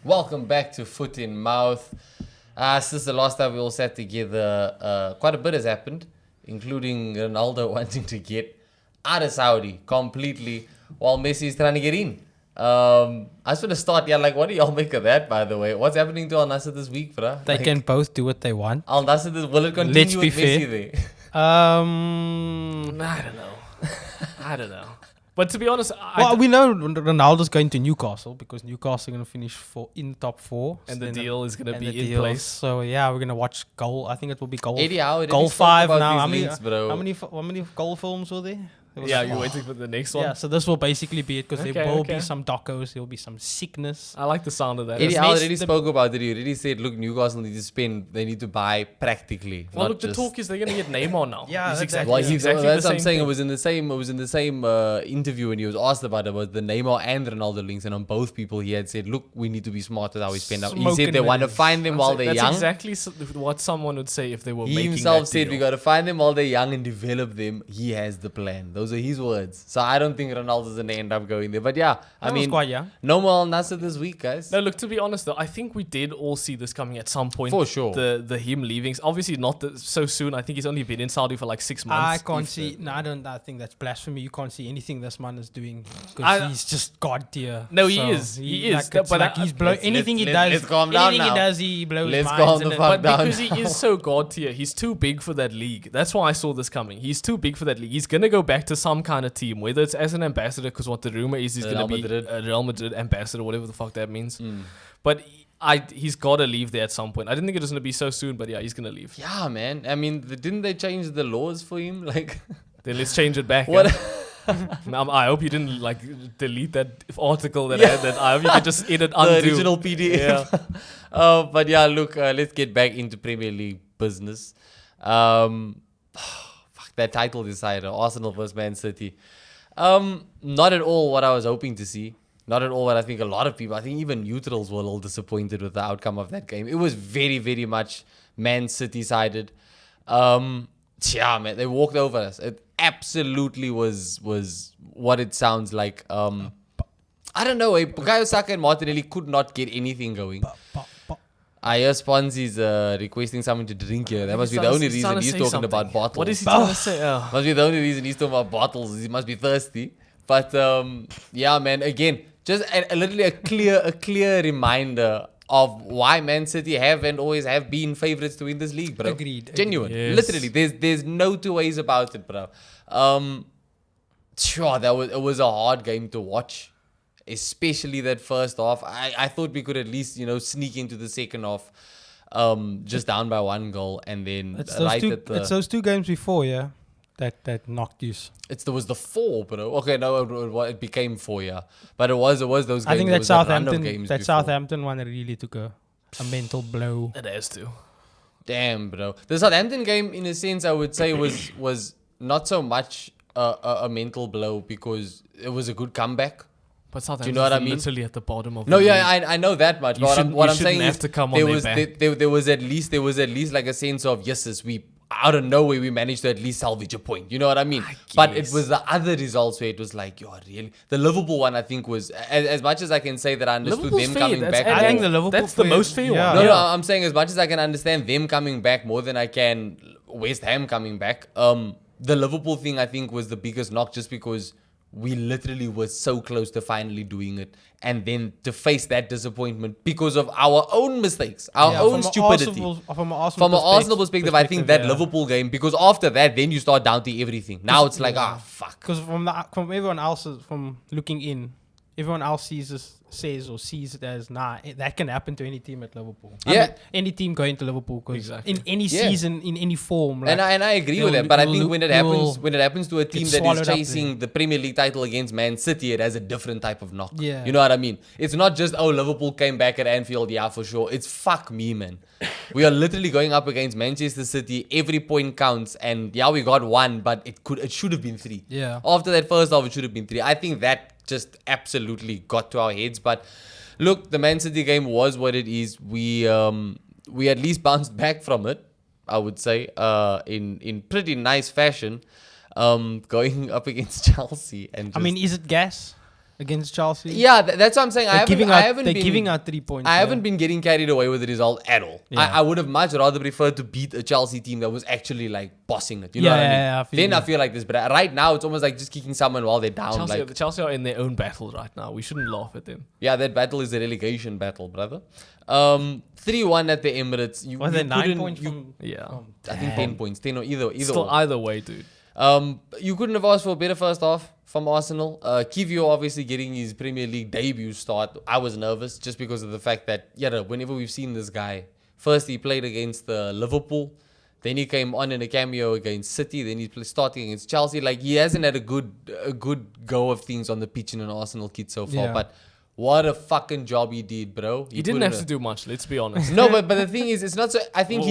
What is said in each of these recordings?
Welcome back to Foot in Mouth. Since the last time we all sat together, quite a bit has happened, including Ronaldo wanting to get out of Saudi completely while Messi is trying to get in. I just want to start, what do y'all make of that, by the way? What's happening to Al Nassr this week, bruh? They can both do what they want. Al Nassr, will it continue with Messi there? I don't know. But to be honest, we know Ronaldo's going to Newcastle because Newcastle are going to finish in top 4. And the deal is going to be in place. So yeah, we're going to watch goal. I think it will be goal. Goal 5 now. How many goal films were there? You're waiting for the next one. Yeah, so this will basically be it because there will be some docos, there will be some sickness. I like the sound of that. Eddie Howe already spoke about it. He already said, look, Newcastle need to spend, they need to buy practically. Well, look, the talk is they're going to get Neymar now. Yeah, that's exactly. exactly that's the what I'm same saying. thing. It was in the same interview when he was asked about the Neymar and Ronaldo links, and on both people he had said, look, we need to be smart with how we spend. He said they want to find them while they're young. That's exactly what someone would say if they were making that deal. He himself said we got to find them while they're young and develop them. He has the plan. Those are his words. So I don't think Ronaldo's going to end up going there. But yeah, I mean, quite young. No more Al Nassr this week, guys. No, look, to be honest though, I think we did all see this coming at some point. For sure. The him leaving. Obviously not so soon. I think he's only been in Saudi for like 6 months. I can't see. No, I think that's blasphemy. You can't see anything this man is doing because he's just God tier. No, he is. He is. But he's blow anything he does. Let's calm down anything now. he does, he blows Let's minds. calm the fuck But down. because he is so God tier, he's too big for that league. That's why I saw this coming. He's too big for that league. He's gonna go back to some kind of team, whether it's as an ambassador, because what the rumor is he's gonna be a Real Madrid ambassador, whatever the fuck that means. But he's got to leave there at some point. I didn't think it was gonna be so soon, but yeah, he's gonna leave. Yeah, man. I mean, didn't they change the laws for him? Like, then let's change it back. What? I hope you didn't delete that article that I had. That I hope you could just edit undo the original PDF. Yeah. But yeah, look, let's get back into Premier League business. That title decider, Arsenal versus Man City. Not at all what I was hoping to see. Not at all what I think a lot of people, I think even neutrals were a little disappointed with the outcome of that game. It was very, very much Man City sided. Yeah, man, they walked over us. It absolutely was what it sounds like. I don't know. Bukayo Saka and Martinelli could not get anything going. I hear Sponsy's requesting someone to drink here. That must be the only reason he's talking about bottles. What is he trying to say? Must be the only reason he's talking about bottles. He must be thirsty. But yeah, man. Again, just literally a clear reminder of why Man City have and always have been favorites to win this league, bro. Agreed. Genuine. Yes. Literally, there's no two ways about it, bro. Sure, it was a hard game to watch. Especially that first half. I thought we could at least, sneak into the second half just down by 1 goal and then it's those 2 games before, yeah, that knocked you. There was the 4, bro. Okay, no, it became 4, yeah. But it was those games. I think that Southampton Southampton one really took a mental blow. It has to. Damn, bro. The Southampton game, in a sense, I would say was not so much a mental blow because it was a good comeback. But Southampton, do you know what I mean? Literally at the bottom of. No, yeah, I know that much. But what I'm saying is, there was at least like a sense of yes, we out of nowhere we managed to at least salvage a point. You know what I mean? But it was the other results where it was like, really. The Liverpool one, I think, was as much as I can say that I understood Liverpool's them coming back. I think the Liverpool. That's the most fair one. No, I'm saying as much as I can understand them coming back more than I can West Ham coming back. The Liverpool thing, I think, was the biggest knock just because we literally were so close to finally doing it. And then to face that disappointment because of our own mistakes, our own stupidity. From an Arsenal perspective, I think that Liverpool game, because after that, then you start doubting everything. Now it's like, fuck. Because from everyone else, from looking in, everyone else sees it as, that can happen to any team at Liverpool. Yeah. I mean, any team going to Liverpool. Exactly. In any season, in any form. And I agree with that. But I think when it happens to a team that is chasing the Premier League title against Man City, it has a different type of knock. Yeah. You know what I mean? It's not just, Liverpool came back at Anfield. Yeah, for sure. It's fuck me, man. We are literally going up against Manchester City. Every point counts. And yeah, we got 1, but it should have been 3. Yeah. After that first half, it should have been 3. I think that just absolutely got to our heads. But look, the Man City game was what it is. We at least bounced back from it, I would say, in pretty nice fashion, going up against Chelsea. And I mean, is it gas? against Chelsea. Yeah, that's what I'm saying. They're giving out 3 points. I haven't been getting carried away with the result at all. Yeah. I would have much rather preferred to beat a Chelsea team that was actually like bossing it. You know what I mean? Yeah, I feel like this. But right now, it's almost like just kicking someone while they're down. Chelsea are in their own battle right now. We shouldn't laugh at them. Yeah, that battle is a relegation battle, brother. 3-1 at the Emirates. Was there 9 points I think 10 points. 10 or either. Still, either way, dude. You couldn't have asked for a better first half from Arsenal. Kivio obviously getting his Premier League debut start. I was nervous just because of the fact that, whenever we've seen this guy, first he played against Liverpool, then he came on in a cameo against City, then he's starting against Chelsea. Like, he hasn't had a good go of things on the pitch in an Arsenal kit so far. Yeah. But what a fucking job he did, bro. He didn't have to do much, let's be honest. No, but the thing is, it's not so. I think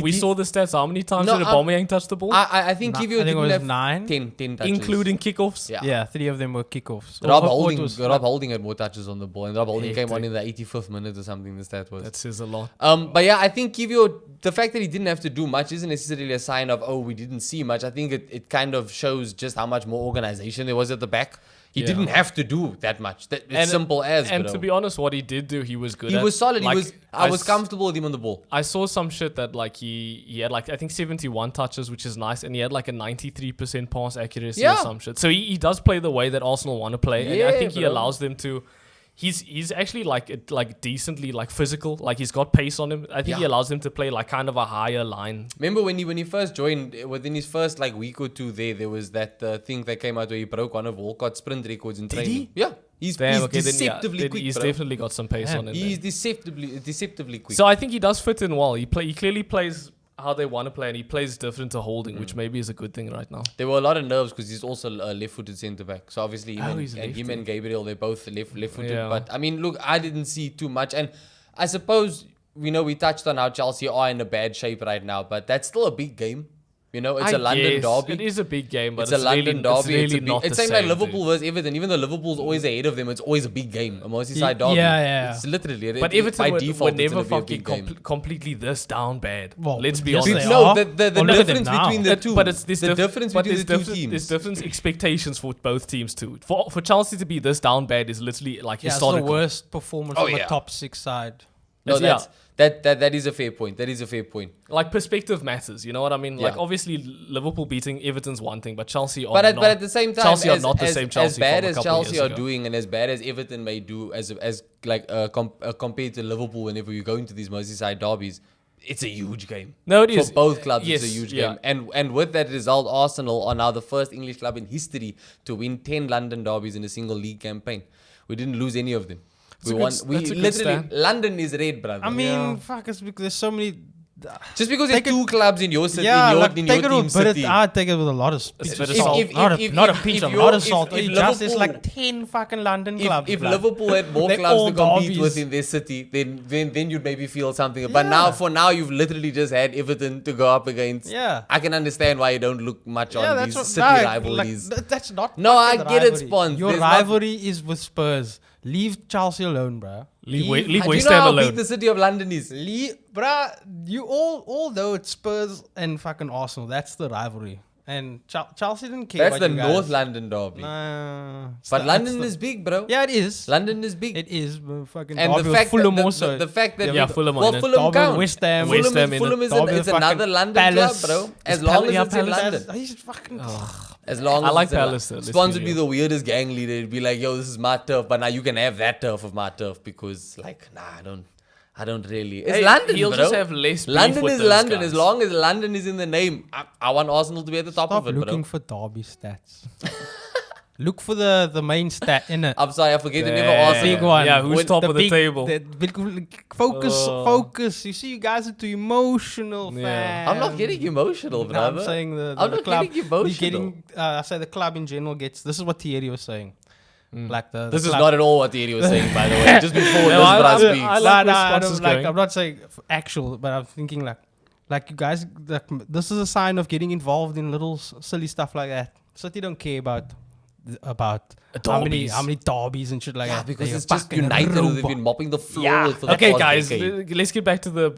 we saw the stats. How many times did Aubameyang touch the ball? I think Kivio I think it was have 9. 10 touches. Including kickoffs? Yeah, 3 of them were kickoffs. Rob Holding had more touches on the ball, and Rob Holding came on in the 85th minute or something. The stat was. That says a lot. But yeah, I think Kivio, the fact that he didn't have to do much isn't necessarily a sign of, we didn't see much. I think it kind of shows just how much more organization there was at the back. He didn't have to do that much. It's simple as. And bro. to be honest, what he did do, he was good. He was solid. Like, I was comfortable with him on the ball. I saw some shit that like he had like I think 71 touches, which is nice, and he had like a 93% pass accuracy or some shit. So he does play the way that Arsenal want to play, and I think he allows them to. He's actually like decently like physical. Like he's got pace on him. I think he allows them to play like kind of a higher line. Remember when he first joined, within his first like week or two there was that thing that came out where he broke one of Walcott's sprint records in training. he? Yeah. He's deceptively quick. He's definitely got some pace on him. He's deceptively quick. So I think he does fit in well. He clearly plays how they want to play, and he plays different to Holding, which maybe is a good thing right now. There were a lot of nerves because he's also a left-footed centre back. So obviously him and Gabriel, they're both left-footed. Yeah. But I mean, look, I didn't see too much, and I suppose we touched on how Chelsea are in a bad shape right now, but that's still a big game. It's a London derby. It is a big game, but it's a London derby. It's really not the same. It's like Liverpool versus Everton. Even though Liverpool's always ahead of them, it's always a big game. A Merseyside derby. Yeah. It's literally. But Everton by default, were never it's fucking completely this down bad. Well, let's be yes, honest. No, the difference between the two. But it's the difference between the two teams. There's different expectations for both teams too. For Chelsea to be this down bad is literally like historical. It's the worst performance from a top 6 side. No, that is a fair point. That is a fair point. Like perspective matters, you know what I mean? Like obviously Liverpool beating Everton's one thing, but Chelsea are not. But at the same time, Chelsea are not the same Chelsea. As bad as Chelsea are doing, and as bad as Everton may do, as compared to Liverpool, whenever you go into these Merseyside derbies, it's a huge game. No, it is. For both clubs, it's a huge game. And with that result, Arsenal are now the first English club in history to win 10 London derbies in a single league campaign. We didn't lose any of them. We literally, London is red, brother. I mean, fuck, it's because there's so many. Just because there's 2 clubs in your city, in your team city. I take it with a lot of salt. Not a pinch of lot of salt. There's like 10 fucking London clubs. If Liverpool had more clubs to compete with in their city, then you'd maybe feel something. But for now, you've literally just had Everton to go up against. Yeah. I can understand why you don't look much on these city rivalries. That's not. No, I get it, Spons. Your rivalry is with Spurs. Leave Chelsea alone, bruh. Leave Do West you know Ham how alone. big the city of London is? Bruh, you although it's Spurs and fucking Arsenal, that's the rivalry. And Chelsea didn't care. That's the North London derby. But London is big, bro. Yeah, it is. London is big. It is. Fucking and derby the fact Fulham that, also. the fact that Fulham. Fulham counts. West Ham. Fulham is another London Palace. club, bro. As long as it's in London. He's fucking. As long as I like it's Palace. Spons would be the weirdest gang leader. It'd be like, yo, this is my turf, but now you can have that turf of my turf because, like, I don't really. It's London, he'll bro. just have less beef London with is those London. guys. As long as London is in the name, I want Arsenal to be at the top Stop of it, bro. looking for derby stats. Look for the main stat in it. I'm sorry, I forget to never ask. Big one. Yeah, who's top of the table? Focus. You see, you guys are too emotional, fam. I'm not getting emotional, brother. I'm saying I'm the not club. getting emotional. I say the club in general gets. This is what Thierry was saying. Like this is not at all what Thierry was saying, by the way. Just before this Braz speaks. I'm not saying actual, but I'm thinking like you guys. This is a sign of getting involved in little silly stuff like that. City don't care about how many derbies and shit like that. Because it's just United who they've been mopping the floor with for the Okay, past guys, decade. let's get back to the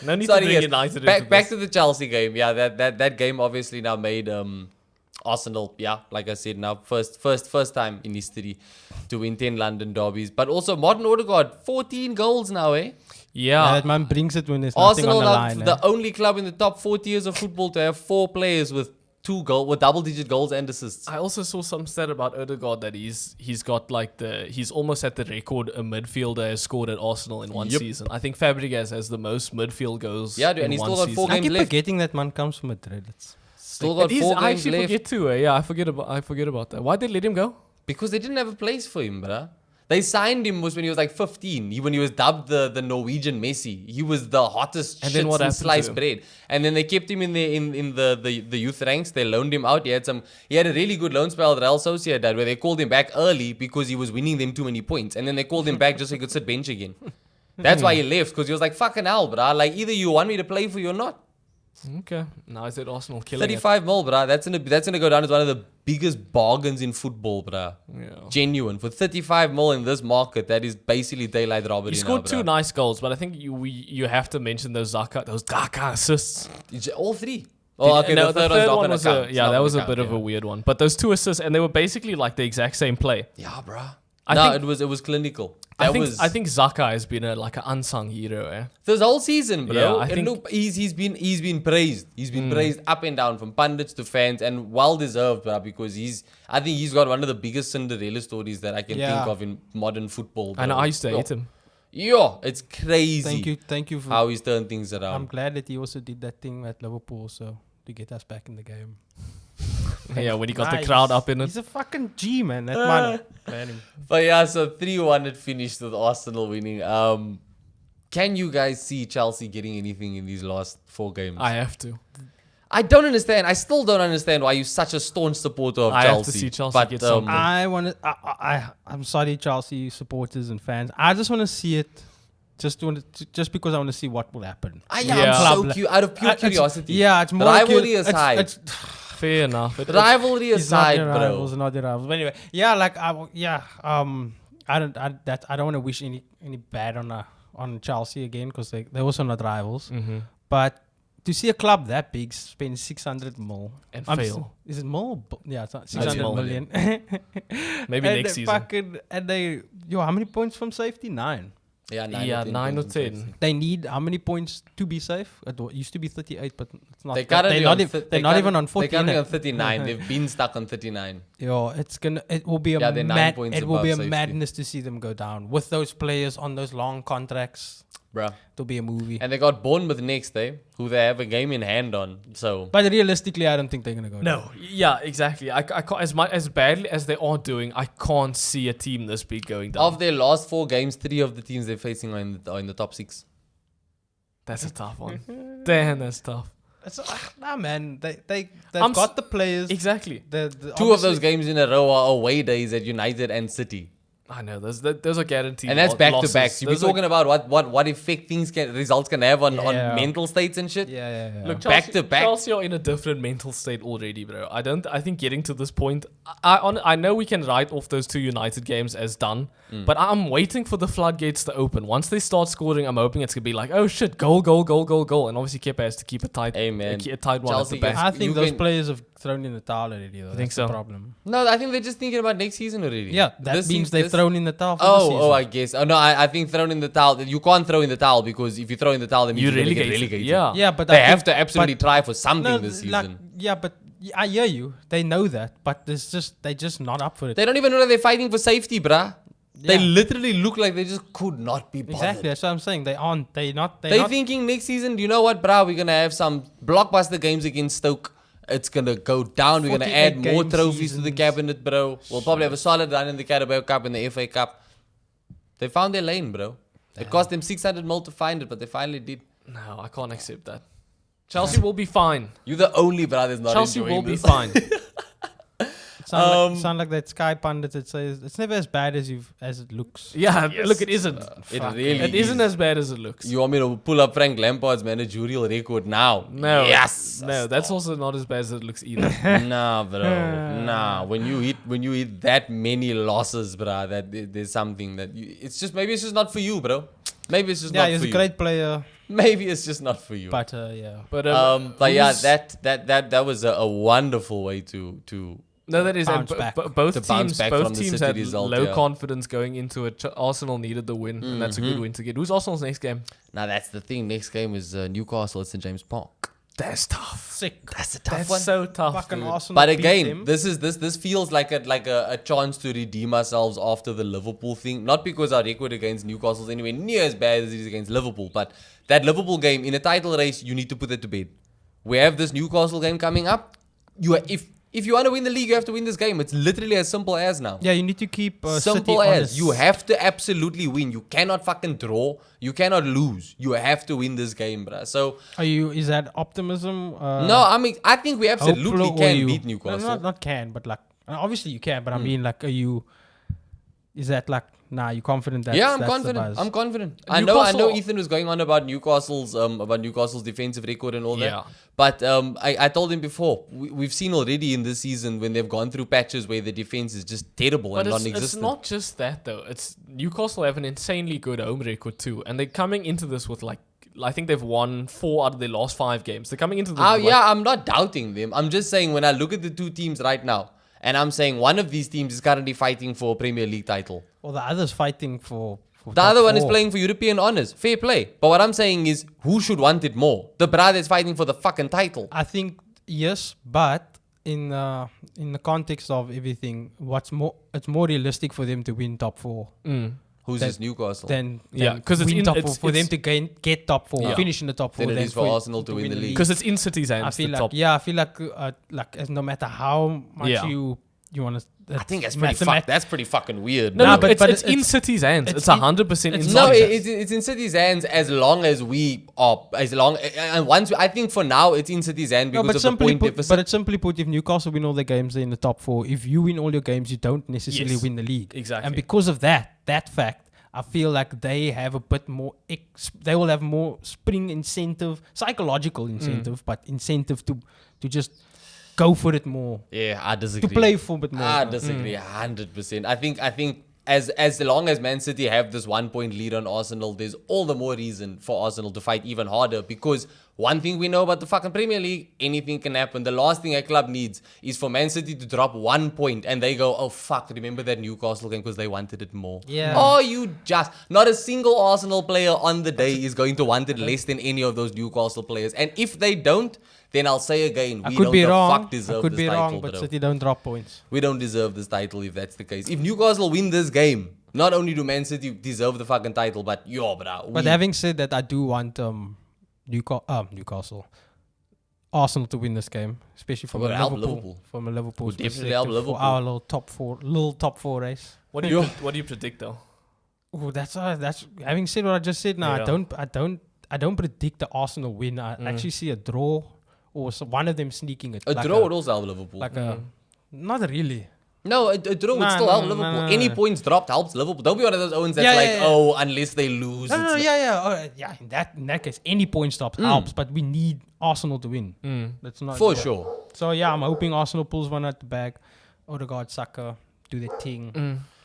no need to bring United back to the Chelsea game. Yeah, that game obviously now made Arsenal, yeah, like I said, now first time in history to win 10 London derbies. But also Martin Odegaard, 14 goals now, eh? Yeah. That man brings it when there's nothing Arsenal on the are line. the only club in the top 40 years of football to have 4 players with double-digit goals and assists. I also saw some stat about Odegaard that he's got like he's almost at the record a midfielder has scored at Arsenal in one season. I think Fabregas has the most midfield goals. Yeah, dude, and he's still got 4 I games keep left. forgetting that man comes from Madrid. It's Still got 4 I games actually left. forget too. Yeah, I forget about that. Why did they let him go? Because they didn't have a place for him, bruh. They signed him when he was like 15. When he was dubbed the Norwegian Messi. He was the hottest And then shit what since happened to sliced him? bread. And then they kept him in the youth ranks. They loaned him out. He had a really good loan spell at Real Sociedad where they called him back early because he was winning them too many points. And then they called him back just so he could sit bench again. That's why he left, because he was like, fucking hell, bruh. Like, either you want me to play for you or not. Okay. Now is it Arsenal killing 35 mil, bruh. That's gonna go down as one of the biggest bargains in football, bruh. Yeah. Genuine. For 35 mil in this market, that is basically daylight robbery. He scored now, 2 bruh. nice goals, but I think you have to mention those Gaka assists. All 3. Oh, okay. No, the third one was that was a bit of a weird one. But those 2 assists, and they were basically like the exact same play. Yeah, bruh. I think- it was clinical. I think Zaka has been like an unsung hero. Eh? This whole season, bro. Yeah, I and think- look, he's been praised. He's been praised up and down from pundits to fans, and well deserved, bro. Because I think he's got one of the biggest Cinderella stories that I can think of in modern football. Bro. And I used to hate him. Yeah, it's crazy. Thank you for. How he's turned things I'm around. glad that he also did that thing at Liverpool, so to get us back in the game. Yeah, when he got Nice. the crowd up in it. He's a fucking G, man. That man. Glad him. But yeah, so 3-1 it finished with Arsenal winning. Can you guys see Chelsea getting anything in these last 4 games? I have to. I don't understand. I still don't understand why you're such a staunch supporter of I Chelsea. have to see Chelsea get something. I'm sorry, Chelsea supporters and fans. I just want to see it. Just because I want to see what will happen. I'm Yeah. so out of pure curiosity. It's more rivalry aside. It's, Fair enough. Rivalry it's not aside, your bro. rivals, not your rivals. But anyway, I don't want to wish any bad on Chelsea again because they're also not rivals. Mm-hmm. But to see a club that big spend 600 mil And fail. Is it mil? Yeah, it's not It's 600 mil. million. Maybe And next they season. how many points from safety? 9. Yeah, 9 or 10. They need how many points to be safe? It used to be 38, but it's not. They're currently they're not even on 40. They're currently innit? on 39. They've been stuck on 39. Yo, it will be Yeah, they're 9 points it will be a above safety. madness to see them go down with those players on those long contracts. Bruh. It'll be a movie. And they got Bournemouth next, who they have a game in hand on. So But realistically, I don't think they're gonna go down. No, yeah, exactly. I can't, as badly as they are doing, I can't see a team this big going down. of their last 4 games, 3 of the teams they're facing are in the top 6. That's a tough one. Damn, that's tough. Nah, man. They've I'm got the players. Exactly. 2 of those games in a row are away days at United and City. I know those are guaranteed. And that's back losses. to back. You'll be Those are- talking about what effect results can have on Yeah. mental states and shit. Yeah. Look, back Chelsea, to back. Chelsea are in a different mental state already, bro. I think getting to this point, I know we can write off those 2 United games as done, but I'm waiting for the floodgates to open. Once they start scoring, I'm hoping it's gonna be like, oh shit, goal, and obviously Kepa has to keep it tight. Hey, man. a tight one Chelsea at the back. gets- I think You those can- players have thrown in the towel already, though. think That's so? the problem. No, I think they're just thinking about next season already. Yeah, that This means season- they've this- thrown in the towel for the season. Oh, I guess. Oh no, I think thrown in the towel. You can't throw in the towel because if you throw in the towel, then You you're gonna get relegated. relegated. Yeah. Yeah, but They I have think- to absolutely but- try for something No, this like, season. yeah, but I hear you. They know that, but they're just not up for it. They don't even know that they're fighting for safety, bruh. They Yeah. literally look like they just could not be bothered. Exactly, that's what I'm saying. They aren't. They're not. They're thinking next season, you know what, bruh? We're gonna have some blockbuster games against Stoke. It's gonna go down. We're gonna 48 add more game trophies to the seasons. cabinet, bro. We'll probably have a solid run in the Carabao Cup and the FA Cup. They found their lane, bro. It cost them 600 mil to find it, but they finally did. No, I can't accept that. Chelsea will be fine. You're the only brothers not Chelsea enjoying will be this. fine. Sound like that Sky pundit that says it's never as bad as it looks. Yeah, look, it isn't. It really It isn't as bad as it looks. You want me to pull up Frank Lampard's managerial record now? No. Yes. No, that's also not as bad as it looks either. Nah, bro. Nah. When you hit that many losses, bro, that there's something that it's just maybe it's just not for you, bro. Maybe it's just Yeah, not he's for a you. great player. maybe it's just not for you. But yeah. But yeah, that was a wonderful way to no, that is bounce back. Both To bounce teams back both from the teams City had result, low yeah. confidence going into it. Arsenal needed the win, and that's a good win to get. Who's Arsenal's next game? Now that's the thing. Next game is Newcastle at St James Park. That's tough. Sick. That's a tough That's one. so tough. Fucking Dude. Arsenal. But beat again, them. this feels like a chance to redeem ourselves after the Liverpool thing. Not because our record against Newcastle is anywhere near as bad as it is against Liverpool, but that Liverpool game in a title race, you need to put that to bed. We have this Newcastle game coming up. If you want to win the league, you have to win this game. It's literally as simple as now. Yeah, you need to keep Simple City as. honest. You have to absolutely win. You cannot fucking draw. You cannot lose. You have to win this game, bruh. So Is that optimism? no, I mean I think we absolutely hopeful, or can you- beat No, Newcastle. not can, but like obviously you can. But I mean, like, is that like, nah? You confident that? Yeah, I'm that's the confident. buzz? I'm confident. I know Newcastle- Ethan was going on about Newcastle's defensive record and all Yeah. that. But I told him before, we've seen already in this season when they've gone through patches where the defense is just terrible But and it's non-existent. not just that though. It's Newcastle have an insanely good home record too, and they're coming into this with like I think they've won 4 out of their last 5 games. They're coming into this. with, like, Yeah, I'm not doubting them. I'm just saying when I look at the two teams right now, and I'm saying one of these teams is currently fighting for a Premier League title. Or the others fighting for The top other one is 4. playing for European honours. Fair play. But what I'm saying is, who should want it more? The brother is fighting for the fucking title. I think yes, but in the context of everything, it's more realistic for them to win top 4 Who's That- this Newcastle? than Yeah, 'cause it's win in- top it's- 4 for them it's- to get top 4, Yeah. finish in the top 4. Than it is for Arsenal to win the league. because it's in City's hands. I feel the like top. I feel like no matter how much Yeah. you want to, I think that's pretty fucking weird. No, Nah, no, but- it's, but it's in it's- City's hands. it's It's in- 100% in it's No, City's not- hands. it's in City's hands as long as and once I think for now it's in City's hand because of the point deficit. But it's simply put, if Newcastle win all their games, they're in the top 4. If you win all your games, you don't necessarily Yes, win the league. exactly. And because of that fact, I feel like they have a bit more. They will have more spring incentive, psychological incentive, but incentive to just go for it more, Yeah, I disagree. to play for it more. I disagree 100%. I think as long as Man City have this 1 point lead on Arsenal, there's all the more reason for Arsenal to fight even harder, because one thing we know about the fucking Premier League, anything can happen. The last thing a club needs is for Man City to drop 1 point and they go, oh fuck, remember that Newcastle game because they wanted it more. Yeah. Oh, not a single Arsenal player on the day is going to want it less than any of those Newcastle players. And if they don't, then I'll say again, I we could don't be the wrong. fuck deserve I could this be title, wrong, but bro. City don't drop points. We don't deserve this title if that's the case. If Newcastle win this game, not only do Man City deserve the fucking title, but But having said that, I do want Newcastle, Arsenal to win this game, especially from Would a help Liverpool. Liverpool. From a Liverpool Would definitely perspective, help for Liverpool. our little top four race. What do you predict though? Oh, that's having said what I just said. Now Yeah. I don't predict the Arsenal win. I actually see a draw or one of them sneaking it. a draw would also help Liverpool. Not really. No, a draw would Nah, still no, help no, Liverpool. no, no, Any no. points dropped helps Liverpool. Don't be one of those Owens that's Yeah, like, yeah, yeah. oh, unless they lose. No, it's like- yeah. In that case, any point stops helps, but we need Arsenal to win. That's not For sure. So yeah, I'm hoping Arsenal pulls one at the bag. Odegaard, Saka, do their thing.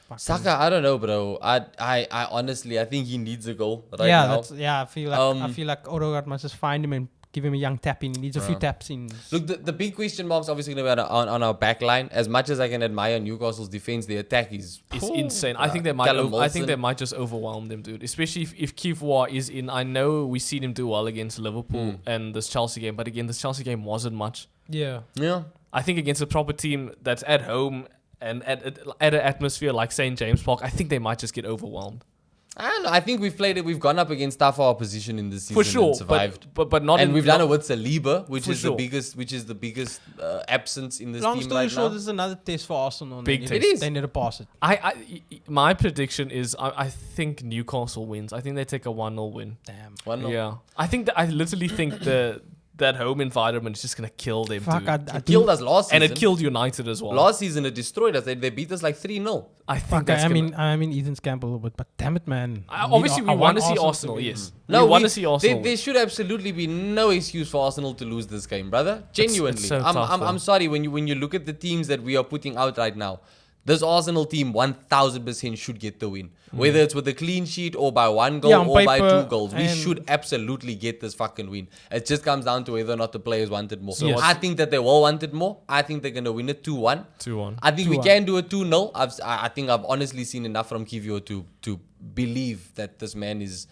Fucking- Saka, I don't know, bro. I honestly, I think he needs a goal right now. I feel like Odegaard must just find him and give him a young tap in. He needs a few taps in. Look, the big question mark's obviously going to be on our back line. As much as I can admire Newcastle's defense, the attack is It's insane. I think they might. Callum I think Wilson. they might just overwhelm them, dude. Especially if Kiwior is in. I know we've seen him do well against Liverpool and this Chelsea game, but again, this Chelsea game wasn't much. Yeah. Yeah. I think against a proper team that's at home and at an atmosphere like St James Park, I think they might just get overwhelmed. I don't know. I think we've played it. We've gone up against tougher opposition in this season For sure, and survived. but not. And in, we've done it with Saliba, which For is sure. the biggest absence in this Long team story right short, now. this is another test for Arsenal. Big They test. need- It is. They need to pass it. my prediction is I think Newcastle wins. I think they take a 1-0 win. Damn. 1-0. Yeah, I literally think that home environment is just gonna kill them. Fuck, dude. I It do. killed us last season. And it killed United as well. Last season, it destroyed us. They beat us like 3-0. I think Fuck, that's I mean Ethan's camp a little bit, but damn it, man. obviously we want to see Arsenal. Yes, No, we want to see Arsenal. There should absolutely be no excuse for Arsenal to lose this game, brother. Genuinely, it's so tough, I'm though. sorry when you look at the teams that we are putting out right now. This Arsenal team 1000% should get the win. Whether it's with a clean sheet or by 1 goal or by 2 goals. We should absolutely get this fucking win. It just comes down to whether or not the players want it more. So I think that they will want it more. I think they're going to win it 2-1. 2-1. I think we can do a 2-0. I think I've honestly seen enough from Kivio to believe that this man is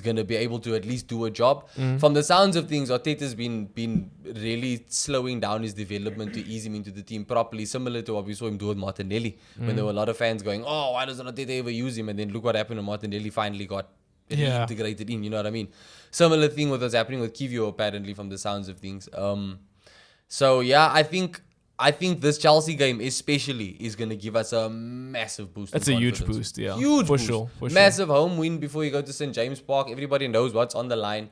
going to be able to at least do a job. From the sounds of things, Arteta's been really slowing down his development to ease him into the team properly, similar to what we saw him do with Martinelli, when there were a lot of fans going, oh, why doesn't Arteta ever use him? And then look what happened when Martinelli finally got integrated in, you know what I mean? Similar thing with what's happening with Kivio, apparently, from the sounds of things. So, yeah, I think this Chelsea game especially is going to give us a massive boost. It's a huge boost, yeah. Huge for boost. Sure. Massive home win before you go to St. James Park. Everybody knows what's on the line.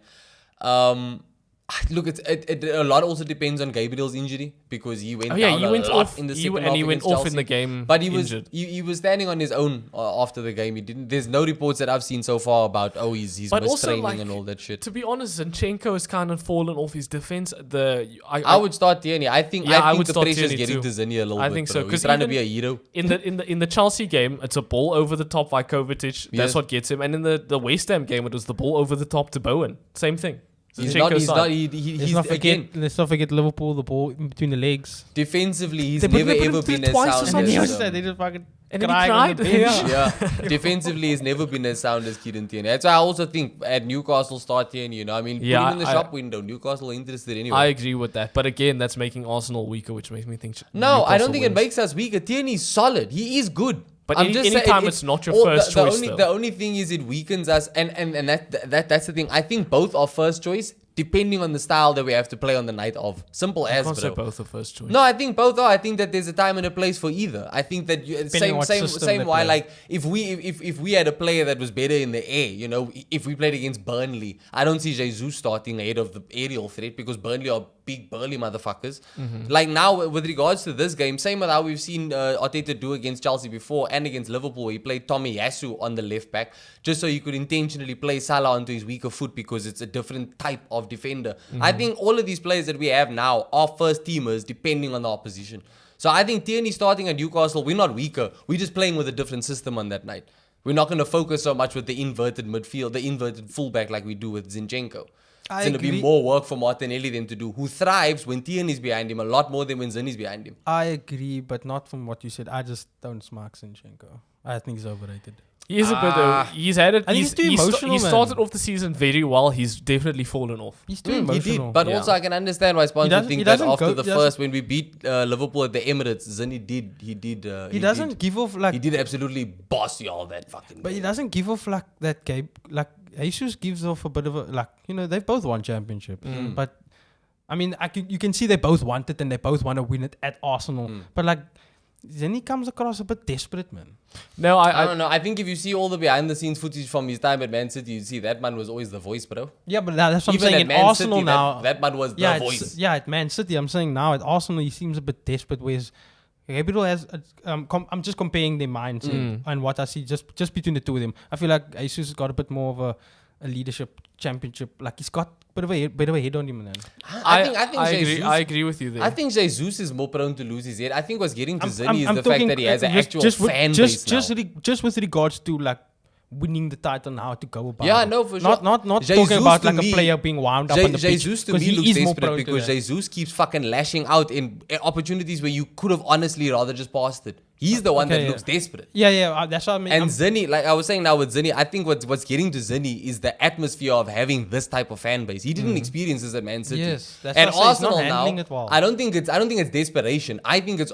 Look, a lot also depends on Gabriel's injury because he went down a lot in the second half. And he went off in the game. But he was standing on his own after the game. He didn't. There's no reports that I've seen so far about he's mistraining and all that shit. To be honest, Zinchenko has kind of fallen off his defense. I would start Tierney. I think the pressure is getting to Zinni a little bit. I think so because he's trying to be a hero. In the Chelsea game, it's a ball over the top by Kovacic. That's what gets him. And in the West Ham game, it was the ball over the top to Bowen. Same thing. Let's not forget Liverpool, the ball in between the legs. Defensively, he's never ever been as sound as... They just fucking cried. Yeah. Defensively, he's never been as sound as Kieran Tierney. That's why I also think at Newcastle start Tierney, you know. I mean, put him in the shop window. Newcastle are interested anyway. I agree with that. But again, that's making Arsenal weaker, which makes me think... No, I don't think it makes us weaker. Tierney's solid. He is good. But anytime it's not your first choice, the only thing is it weakens us, and that's the thing. I think both are first choice, depending on the style that we have to play on the night of. Simple as, bro. Say both are first choice. No, I think both are. I think that there's a time and a place for either. I think that same why, like if we had a player that was better in the air, you know, if we played against Burnley, I don't see Jesus starting ahead of the aerial threat because Burnley are big burly motherfuckers. Like now, with regards to this game, same with how we've seen Arteta do against Chelsea before and against Liverpool. He played Tommy Yasu on the left back just so he could intentionally play Salah onto his weaker foot because it's a different type of defender. I think all of these players that we have now are first teamers depending on the opposition. So I think Tierney starting at Newcastle, we're not weaker. We're just playing with a different system on that night. We're not going to focus so much with the inverted midfield, the inverted fullback like we do with Zinchenko. It's going to be more work for Martinelli than to do, who thrives when Tierney's behind him a lot more than when Zinni's behind him. I agree, but not from what you said. I just don't smack Zinchenko. I think he's overrated. He is a bit though. He's had it. He's too emotional, he started off the season very well. He's definitely fallen off. He's too emotional. He did, but also I can understand why Sponsor think that after the first, when we beat Liverpool at the Emirates, Zinni did. He doesn't give off like... He did absolutely boss y'all that fucking But game. he doesn't give off like that game. Like, Jesus gives off a bit of a... Like, you know, they've both won championships. But, I mean, you can see they both want it and they both want to win it at Arsenal. But, like, then he comes across a bit desperate, man. No, I don't know. I think if you see all the behind-the-scenes footage from his time at Man City, you see that man was always the voice, bro. Yeah, but that's what Even I'm saying. at In Man Arsenal City, now... That man was the voice. Yeah, at Man City, I'm saying now at Arsenal, he seems a bit desperate, whereas Gabriel has... I'm just comparing their minds and what I see just between the two of them. I feel like Jesus has got a bit more of a leadership championship. Like, he's got a bit of a head on him, man. I agree with you there. I think Jesus is more prone to lose his head. I think what's getting to Zinni is the fact that he has an actual fan base now. Just with regards to, like, winning the title and how to go about it. Yeah, no, for sure. Not talking about like a player being wound up on the pitch. Jesus to me looks desperate because Jesus keeps fucking lashing out in opportunities where you could have honestly rather just passed it. He's the one that looks desperate. Yeah, that's what I mean. And Zinni, like I was saying now with Zinni, I think what's getting to Zinni is the atmosphere of having this type of fan base. He didn't experience this at Man City. Yes, that's and what Arsenal now, it well. I don't think it's desperation. I think it's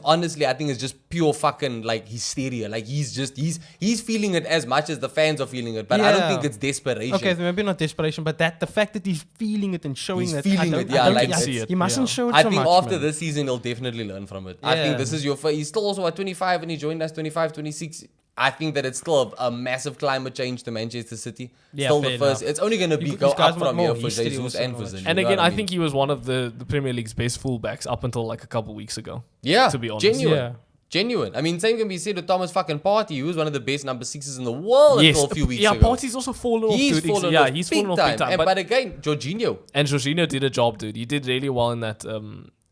just pure fucking like hysteria. Like he's feeling it as much as the fans are feeling it. But I don't think it's desperation. Okay, maybe not desperation, but the fact that he's feeling it and showing he's that. Feeling it, yeah, like he mustn't show it I so much. think after man. this season he'll definitely learn from it. I think this is your first. He's still also at 25 and he joined us 25, 26. I think that it's still a massive climate change to Manchester City. Still the first. It's only going to go up from here for Jesus and for Zinni. And again, I think he was one of the Premier League's best fullbacks up until like a couple weeks ago. Yeah, to be honest. Genuine. I mean, same can be said with Thomas fucking Partey. He was one of the best number 6s in the world until a few weeks ago. Yeah, Partey's also fallen off. He's fallen off big time. But again, Jorginho. And Jorginho did a job, dude. He did really well in that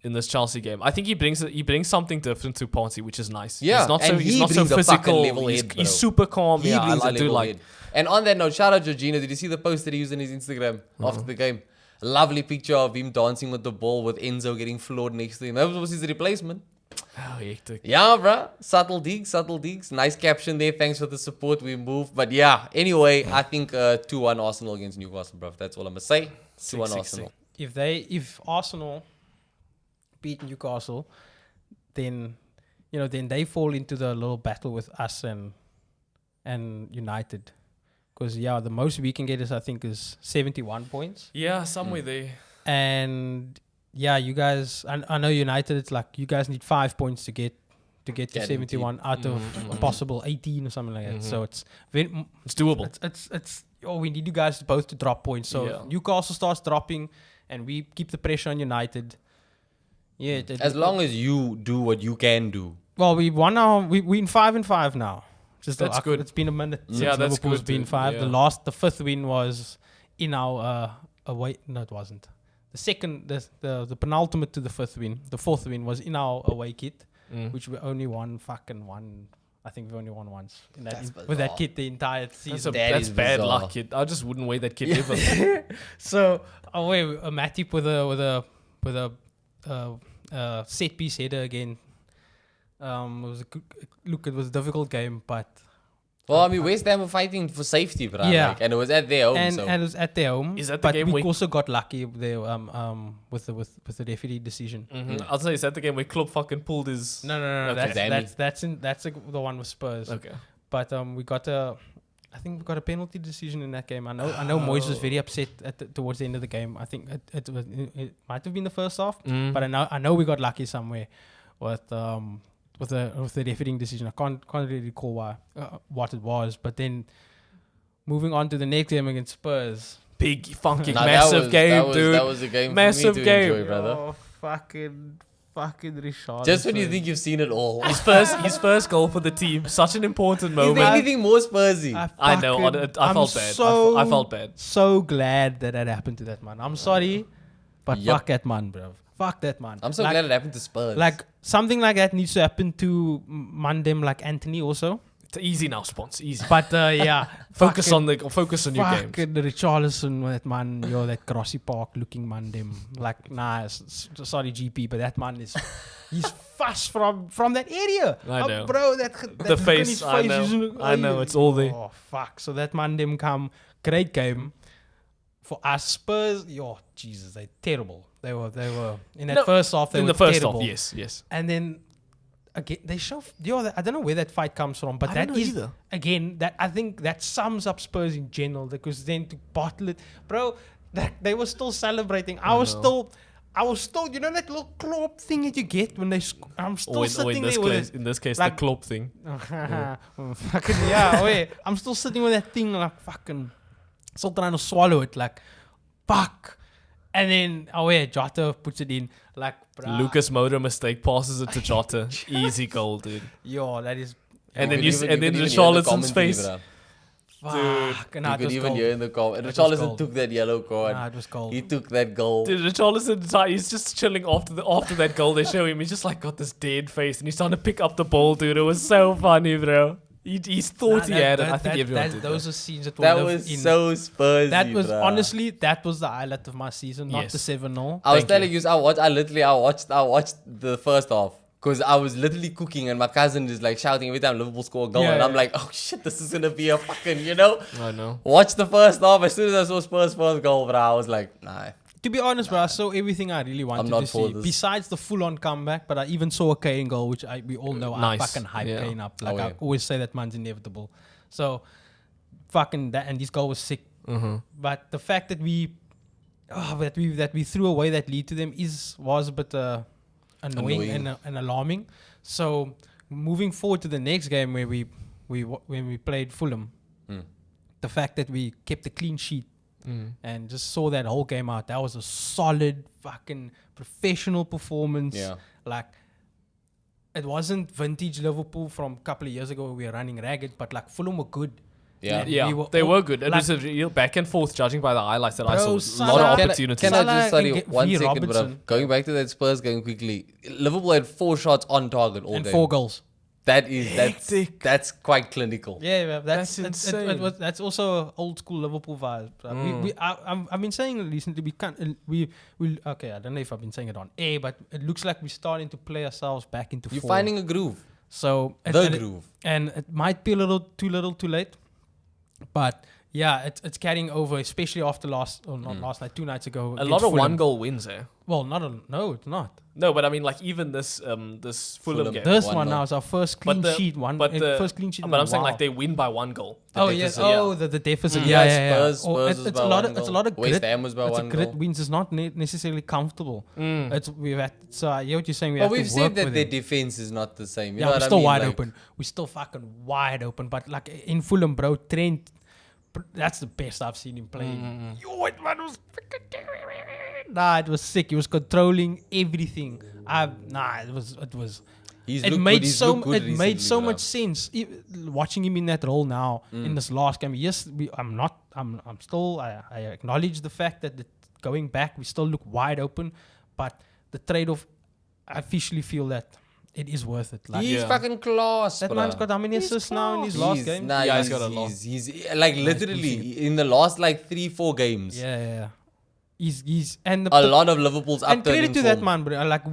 in this Chelsea game. I think he brings something different to Partey, which is nice. Yeah, he's not so physical. He's super calm. He brings I a do level like. head. And on that note, shout out Jorginho. Did you see the post that he used on his Instagram after the game? Lovely picture of him dancing with the ball with Enzo getting floored next to him. That was his replacement. Oh, hectic. Yeah, bruh. Subtle digs. Nice caption there. Thanks for the support. We moved. But yeah, anyway, I think 2-1 Arsenal against Newcastle, bruv. That's all I'm going to say. 2-1 Arsenal. If Arsenal beat Newcastle, then they fall into the little battle with us and United. Because, the most we can get is 71 points. Yeah, somewhere there. And, you guys... I know United, it's like you guys need 5 points to get to 71 out of a possible 18 or something like that. So it's doable. It's we need you guys both to drop points. So Newcastle starts dropping and we keep the pressure on United. Yeah. As long as you do what you can do. Well, we won we in 5-5 now. That's good. It's been a minute since that's Liverpool's good. been 5. Yeah. The fifth win was in our away. No, it wasn't. The second, the penultimate to the fifth win. The fourth win was in our away kit, which we only won. I think we only won once with that kit the entire season. That's bad luck, kid. I just wouldn't wear that kit ever. So away a Matip with a set piece header again. It was a difficult game, but well, I mean, West Ham were fighting for safety, bro. Yeah. And it was at their home. And it was at their home. Is that the game we where also got lucky there with the referee decision. I'll say, is that the game where Klopp fucking pulled his? No. Okay. That's the one with Spurs. Okay. But we got a penalty decision in that game. I know Moyes was very upset towards the end of the game. I think it might have been the first half, but I know we got lucky somewhere with the refereeing decision. I can't really recall what it was. But then moving on to the next game against Spurs, big fucking massive game, dude. That was a game massive for me to game, enjoy, brother. Oh, fucking Richard. Just when you think you've seen it all. His first goal for the team. Such an important Is moment. there anything more Spursy? I know. I felt bad. I felt bad. So glad that happened to that man. I'm sorry, but fuck that man, bro. Fuck that man. I'm so glad it happened to Spurs. Like something like that needs to happen to Mandem, like Anthony also. It's easy now, Spons. Easy. But yeah, focus on your games. Fucking Richarlison, that man, that Grassy Park looking Mandem. Like sorry GP, but that man he's fast from that area. I know, bro. That the face. I know. It's all there. Oh fuck! So that Mandem come great game for us Spurs. Yo, Jesus, they're terrible. They were in that first half. They were terrible. Yes. And then again, they show. I don't know where that fight comes from, but that is either. Again that I think that sums up Spurs in general. Because then to bottle it, bro, they were still celebrating. I was still. That little Klopp thing that you get when they. I'm still sitting there with it. In this case, like, the Klopp thing. Fucking wait. I'm still sitting with that thing like fucking. Still trying to swallow it like, fuck. And then, Jota puts it in. Like, bruh. Lucas Moura mistake, passes it to Jota. Easy goal, dude. Yo, that is... And then Richarlison's face. Fuck. You could even hear in the comment. Richarlison took that yellow card. Nah, it was gold. He took that goal. Dude, Richarlison, he's just chilling after that goal they show him. He's just like got this dead face and he's trying to pick up the ball, dude. It was so funny, bro. He thought he had it. I think everyone did. Those are scenes that was so Spursy. That was honestly, that was the highlight of my season, not the 7-0. I was telling you, I watched the first half because I was literally cooking and my cousin is like shouting every time Liverpool score a goal and I'm like, oh shit, this is gonna be a fucking, I know. Watch the first half. As soon as I saw Spurs first goal, but I was like, nah. To be honest, bro, I saw everything I really wanted to see. Besides the full-on comeback, but I even saw a Kane goal, which we all know I fucking hype Kane up. Like I always say that man's inevitable. So fucking that, and this goal was sick. But the fact that we threw away that lead to them was a bit annoying and alarming. So moving forward to the next game where when we played Fulham, the fact that we kept a clean sheet. And just saw that whole game out. That was a solid fucking professional performance. Yeah. Like, it wasn't vintage Liverpool from a couple of years ago where we were running ragged, but like Fulham were good. Yeah. Yeah, they were good. It was a real back and forth, judging by the highlights that I Bro, saw. A lot of opportunities. Can I Salah just sorry and one V. second, bro? Robertson. Going back to that Spurs game quickly. Liverpool had 4 shots on target all And game. 4 goals. That's quite clinical. Yeah, That's insane. that's also old school Liverpool vibe. I've been saying recently we can't we okay. I don't know if I've been saying it on air, but it looks like we're starting to play ourselves back into You're form. finding a groove. So Groove. and it might be a little too late, but yeah, it's carrying over, especially after last night, 2 nights ago. A against lot of Fulham. 1-goal wins, eh? Well, no, it's not. No, but I mean, like even this Fulham game. This 1-0. one now is our first clean sheet. First clean sheet. But I'm saying like they win by 1 goal. Oh yes. deficit. Oh, the deficit. Spurs Oh, was it's by a lot. 1 It's a goal. lot of West grit. Ham was by It's 1 a grit goal. wins. It's not necessarily comfortable. We've had. So I hear what you're saying. But Have we've to said work that with their it. defense is not the same. You know We're what still I mean? wide Like, open. We're still fucking wide open. But like in Fulham, bro, Trent, that's the best I've seen him play. Yo, it was freaking. Nah, it was sick. He was controlling everything. It was. He's It looked made good. He's looked good it made so recently, much sense watching him in that role now in this last game. Yes, I'm still. I acknowledge the fact that going back we still look wide open, but the trade-off, I officially feel that it is worth it. Like, He's fucking class, that bro. man's got how many assists now in his last game? Nah, Yeah, he's he's got a lot. He's like literally in the last like 3-4 games. Yeah. He's and A lot of Liverpool's and upturning credit to that form. man, bro. Like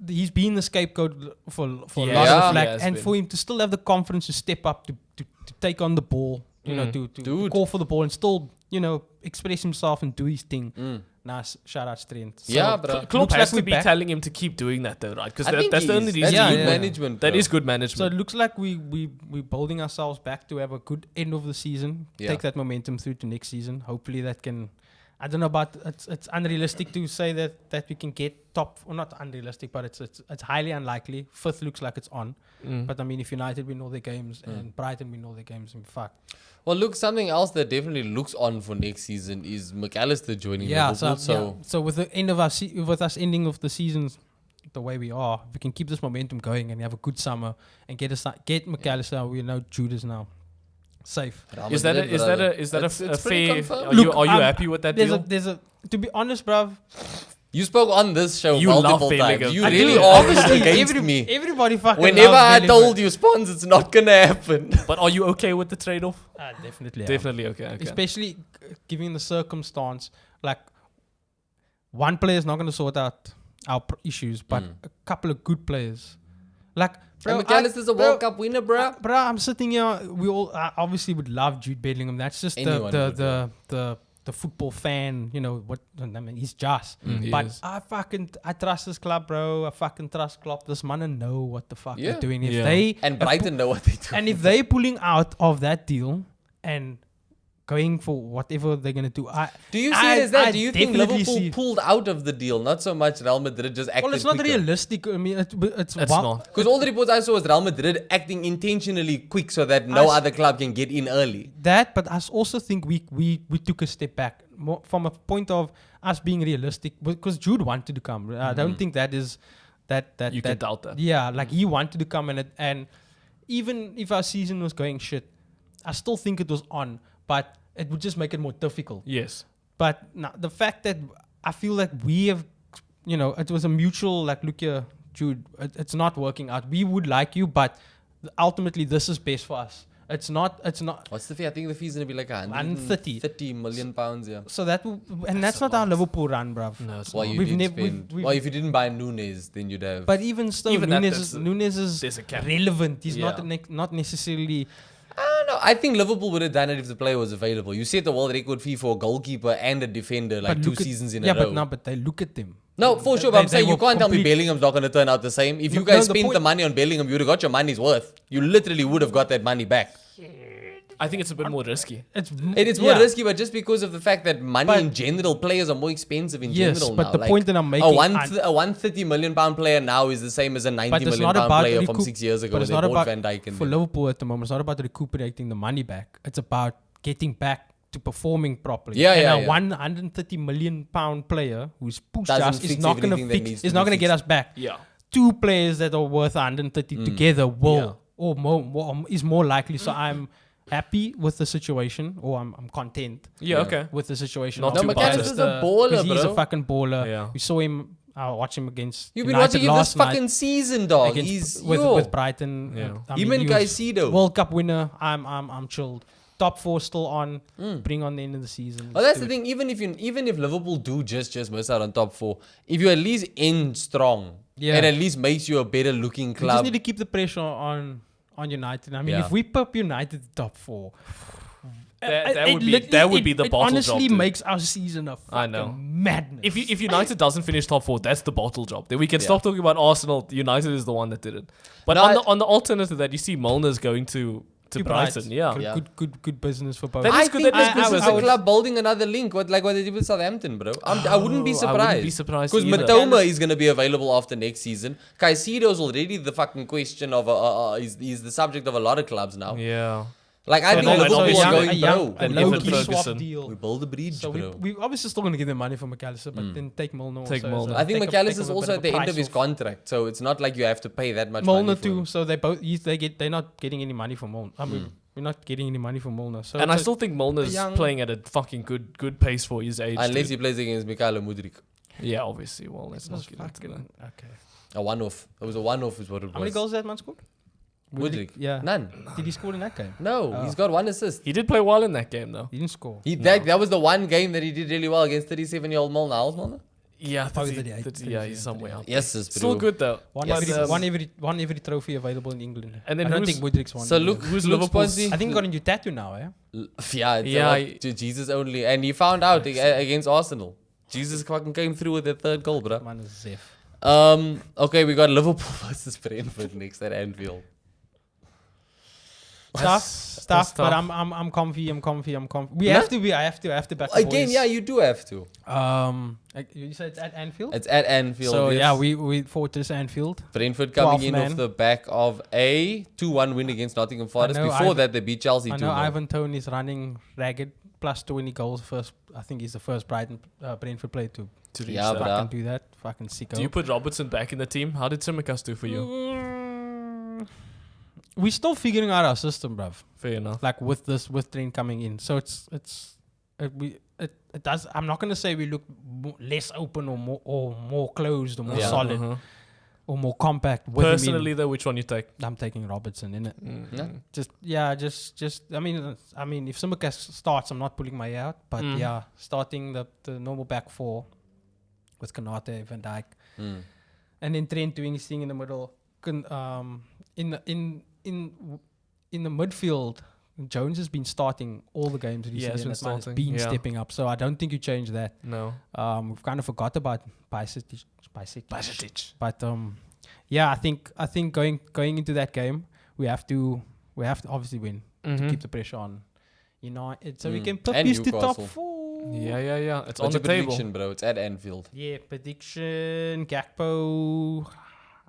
he's been the scapegoat for a lot Yeah, of flack, he has and been. for him to still have the confidence to step up to take on the ball, you know, to Dude. call for the ball and still, you know, express himself and do his thing. Nice, shout out Trent. So, Yeah, bro. Klopp looks has like to we're be back. telling him to keep doing that though, right? Because I think that's the only that's reason. Yeah, good yeah. management. That bro. is good So management. it looks like we're building ourselves back to have a good end of the season. Yeah. Take that momentum through to next season. Hopefully that can. I don't know about it's unrealistic to say that we can get top, or not unrealistic, but it's highly unlikely. 5th looks like it's on, but I mean if United win all their games and Brighton win all their games, and fuck. Well, look, something else that definitely looks on for next season is McAllister joining Liverpool. So with the end of our with us ending of the season the way we are, if we can keep this momentum going and have a good summer and get McAllister, we know Judas now. Safe. Is that a fair? confirmed. Are you happy with that deal? There's a to be honest, bruv. You spoke on this show You multiple love times. Bellingham. You I really do. are against me. Everybody fucking. Whenever loves I Bellingham. told you, Spons, it's not gonna happen. But are you okay with the trade-off? Definitely. Definitely okay. Especially given the circumstance, like one player is not going to sort out our issues, but a couple of good players, like. And McAllister's a World Cup winner, bro. Bro, I'm sitting here. We all obviously would love Jude Bellingham. That's just Anyone would, the football fan. You know what? I mean, he's just. He But is. I trust this club, bro. I fucking trust Klopp. This man and know what the fuck Yeah. they're doing. If Yeah. they And Brighton know what they do. and if they pulling out of that deal and going for whatever they're gonna do, Do you see it as that? I Do you think definitely Liverpool see- pulled out of the deal? Not so much Real Madrid just acted Well, it's not quicker. realistic. I mean, it's It's wild- not. Because all the reports I saw was Real Madrid acting intentionally quick so that no other club can get in early. That, but I also think we took a step back more from a point of us being realistic, because Jude wanted to come. I don't think that is that You can doubt that. Yeah, like he wanted to come, and even if our season was going shit, I still think it was on, but it would just make it more difficult. Yes. But now the fact that I feel like we have, you know, it was a mutual, like, look here, Jude, it's not working out. We would like you, but ultimately this is best for us. It's not. What's the fee? I think the fee's gonna be like 130. 30 million pounds. Yeah. So that's not how Liverpool run, bruv. No, it's Well, not. you We've didn't nev- spend. we've- Well, if you didn't buy Nunes, then you'd have. But even still, Even that, Nunes is there's a cap. relevant. He's Yeah. not necessarily. I don't know. I think Liverpool would have done it if the player was available. You set the world record fee for a goalkeeper and a defender like but 2 look at- seasons in yeah, a row. but they look at them. No, for sure. But They- I'm saying they you were can't tell me complete- Bellingham's not going to turn out the same. If you No, guys the spent the point- money on Bellingham, you would have got your money's worth. You literally would have got that money back. I think it's a bit more risky. It's It's more risky, but just because of the fact that money But- in general, players are more expensive in Yes, general but now. the point that I'm making- a 130 million pound player now is the same as a 90 But it's million not pound about player from 6 years ago but when it's they not bought about Van Dijk. for Liverpool at the moment. It's not about recuperating the money back. It's about getting back to performing properly. Yeah, and yeah, a yeah. 130 million pound player who's pushed Doesn't us is fix not going to everything that needs fix. to Is be not going to get fixed. us back. Yeah. 2 players that are worth 130 together will, Yeah. or more is more likely. So happy with the situation, or I'm content. Yeah, okay. With the situation. Not No, too McAllister's biased. a baller, bro. He's a fucking baller. Yeah. We saw him. Watch him against. You've been United watching him this last night fucking season, dog. against- He's with Brighton. Yeah. Him and he was Caicedo. World Cup winner. I'm chilled. Top 4 still on. Bring on the end of the season. Oh, that's the thing. Even if Liverpool do just miss out on top 4, if you at least end strong, it at least makes you a better looking We club. just need to keep the pressure on United. I mean, Yeah. if we pop United top 4, that would be the bottle honestly job. makes our season a fucking madness. If United doesn't finish top 4, that's the bottle job. Then we can stop talking about Arsenal. United is the one that did it. But No, on the alternative that you see Molnar's going to Brighton. Yeah. Good business for both. That I is good. think That is this good is business. a club building another link. What they did with Southampton, bro. I wouldn't be surprised. I wouldn't be surprised Because either. Matoma is going to be available after next season. Caicedo's already the fucking question of he's the subject of a lot of clubs now. Yeah. Like I think no, Liverpool it's is obviously going, bro. and low Evan key Ferguson. swap deal. We build a bridge, So bro. we obviously still going to give them money for McAllister, but then take Milner. Take also as Milner. a- I think take McAllister's him a also bit at the a end of price his off. contract, so it's not like you have to pay that much Milner money for too. him. So they both they're not getting any money from Milner. I mean, we're not getting any money from Milner. So And I it's a- still think Molnar's young- playing at a fucking good pace for his age. Unless dude. he plays against Mikhailo Mudryk. Yeah, obviously. Well, let's not That's get into fucking- that. okay. A one-off. It was a one-off is what it was. How many goals that man scored? Mudryk? Yeah. None. Did he score in that game? No, Oh. he's got 1 assist. He did play well in that game, though. He didn't score. That was the one game that he did really well against 37-year-old Molnar. How's Molnar? Yeah, Probably 38, 38, yeah, he's somewhere up. Yes, it's Still good, though. One, Yes. every trophy available in England. And then I don't who's- think Mudryk's one. So look, Who's look, Liverpool's- Swansea. I think he got a new tattoo now, eh? Yeah, it's Yeah, Jesus only. And he found out against Arsenal. Jesus fucking came through with their third goal, bro. Man is Zef. Okay, we got Liverpool versus Brentford next at Anfield. Stuff, tough. but I'm comfy. We have to be. I have to back the Again, boys. yeah, you do have to. You said it's at Anfield. It's at Anfield. So yes. yeah, we Fortress Anfield. Brentford coming 12 in man. off the back of a 2-1 win against Nottingham Forest. know Before that, they beat Chelsea 2-0. I know Ivan Toney is running ragged, plus 20 goals. First, I think he's the first Brentford player to To reach Yeah, that. but fucking do that. Fucking sicko. Do you put Robertson back in the team? How did Tsimikas do for you? We're still figuring out our system, bruv. Fair enough. Like with Trent coming in, so it does. I'm not gonna say we look less open or more closed or more Yeah. solid Uh-huh. or more compact. With him in. Personally, though, which one you take? I'm taking Robertson in it. Yeah. Just. I mean, if Tsimikas starts, I'm not pulling my ear out. But yeah, starting the normal back 4 with Kanate, Van Dijk, and then Trent doing his thing in the middle. In the midfield, Jones has been starting all the games recently. has been and that man has starting, been yeah. stepping up. So I don't think you change that. No. We've kind of forgot about Bajcetic. But yeah, I think going into that game, we have to obviously win to keep the pressure on United, so we can put And this to top Newcastle. 4. Yeah. It's on What's the your table. prediction, bro? It's at Anfield. Yeah, prediction Gakpo.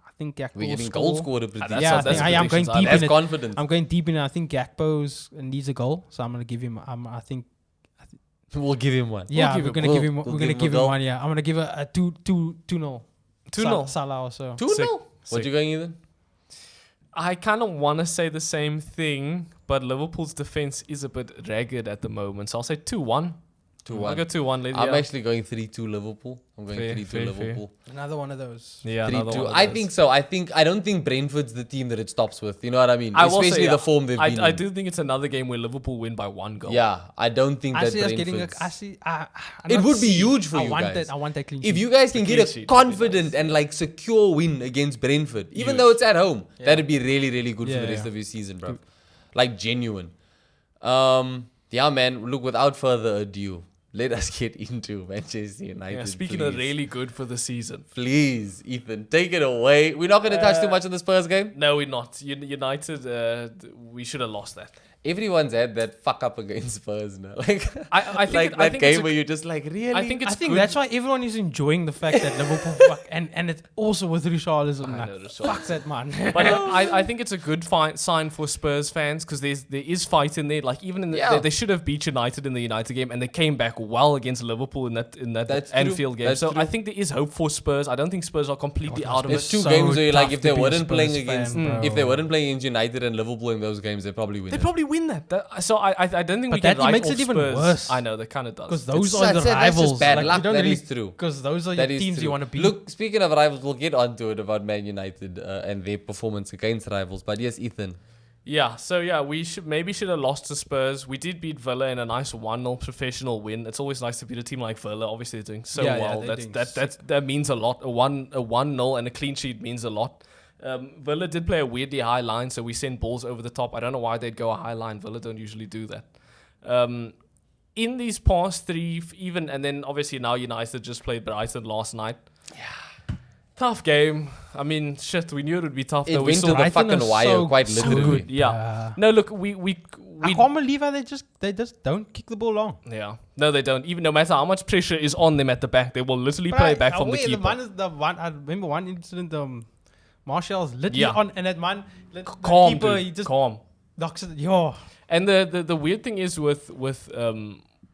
I think Gakpo We're will getting score. goal scorer prediction. Yeah, that's I am going predictions. deep That's in it. confident. I'm going deep in it. I think Gakpo's needs a goal, so I'm gonna give him. I think. We'll give him one. Yeah, give we're him- gonna we'll- give him. we'll We're give gonna him a give him goal. one. Yeah, I'm gonna give a 2-0. 2-0. Salah also. 2-0? Sick. What Sick. you going even? I kind of want to say the same thing, but Liverpool's defense is a bit ragged at the moment. So I'll say 2-1. 2-1. I'll go 2-1. I'm actually going 3-2 Liverpool. I'm going Fair, 3-2 fair, Liverpool. Another one of those. Yeah, another 3-2. one of I those. think so. I don't think Brentford's the team that it stops with. You know what I mean? I will Especially say, the form they've been I in. do think it's another game where Liverpool win by 1 goal. Yeah, I don't think I that see us getting. Brentford's... I'm It not would be see- huge for I you want guys. That, I want that clean If sheet. you guys can clean get a sheet would be confident and like secure win against Brentford, even Huge. though it's at home, Yeah. that'd be really, really good for Yeah, the rest yeah. of your season, bro. Like genuine. Yeah, man. Look, without further ado, let us get into Manchester United. Yeah, speaking please. of really good for the season. Please, Ethan, take it away. We're not going to touch too much on the Spurs game. No, we're not. United, we should have lost that. Everyone's had that fuck up against Spurs now. Like, I think like I that think game it's a- where you're just like, really? I think it's I think good. that's why everyone is enjoying the fact that Liverpool and it's also with Richarlison. I Like, know, Richarlison. fuck that man. But I think it's a good sign for Spurs fans because there is fight in there. Like even in the, Yeah. they should have beat United in the United game, and they came back well against Liverpool in that That's true. Anfield game. That's So true. I think there is hope for Spurs. I don't think Spurs are completely out of There's it. two so games where you're like, tough if to they be a weren't playing Spurs against, fan, bro. if they weren't playing against United and Liverpool in those games, they probably win. They it. probably win that. So I don't think But we can that write makes off it even Spurs. worse. I know that kind of does. Because those It's- are the that's just rivals. bad Like, luck. you don't That really, is true. Because those are That your is teams true. you want to beat. Look, speaking of rivals, we'll get onto it about Man United and their performance against rivals. But yes, Ethan. Yeah, so yeah, we should have lost to Spurs. We did beat Villa in a nice 1-0 professional win. It's always nice to beat a team like Villa. Obviously, they're doing so well. That means a lot. A 1-0 and a clean sheet means a lot. Villa did play a weirdly high line, so we sent balls over the top. I don't know why they'd go a high line. Villa don't usually do that. In these past three, and then obviously now United just played Brighton last night. Yeah. Tough game. I mean, shit, we knew it would be tough. It though. We went saw to the Brighton fucking are wire, so quite so literally. good. Yeah. No, look, we I can't believe how they just don't kick the ball long. yeah. No, they don't. Even no matter how much pressure is on them at the back, they will literally play back from the keeper. I remember one incident. Martial's literally Yeah. on, and that man, the Calm, keeper, dude. he just Calm. knocks it. Yo, And the weird thing is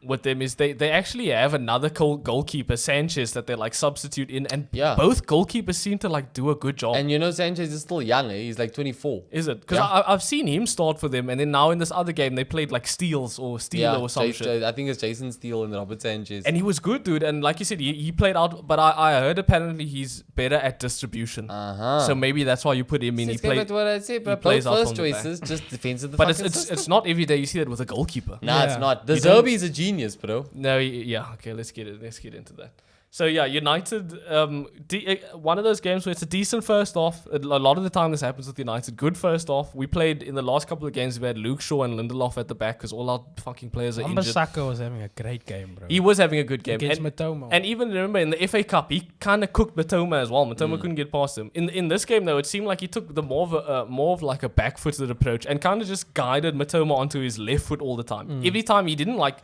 with them is they actually have another goalkeeper, Sanchez, that they like substitute in, and Yeah. both goalkeepers seem to like do a good job. And you know, Sanchez is still young. He's like 24. Is it? Because Yeah. I've seen him start for them, and then now in this other game they played like Steele or some shit. I think it's Jason Steele and Robert Sanchez. And he was good, dude. And like you said, he played out. But I heard apparently he's better at distribution. Uh-huh. So maybe that's why you put him in. He played. What I said, but plays both out first from the back. choices just defense of the But fucking it's system. not every day you see that with a goalkeeper. Nah, it's Yeah. not. The You don't- Zerbi is a genius, bro. No, yeah, okay, let's get into that. So yeah, United, one of those games where it's a decent first off. A lot of the time this happens with United. Good first off. We played in the last couple of games. We had Luke Shaw and Lindelof at the back because all our fucking players are injured. Wan-Bissaka was having a great game, bro. He was having a good game. Against Matoma. And even remember in the FA Cup, he kind of cooked Matoma as well. Matoma couldn't get past him. In this game though, it seemed like he took the more of like a back-footed approach and kind of just guided Matoma onto his left foot all the time. Every time he didn't like.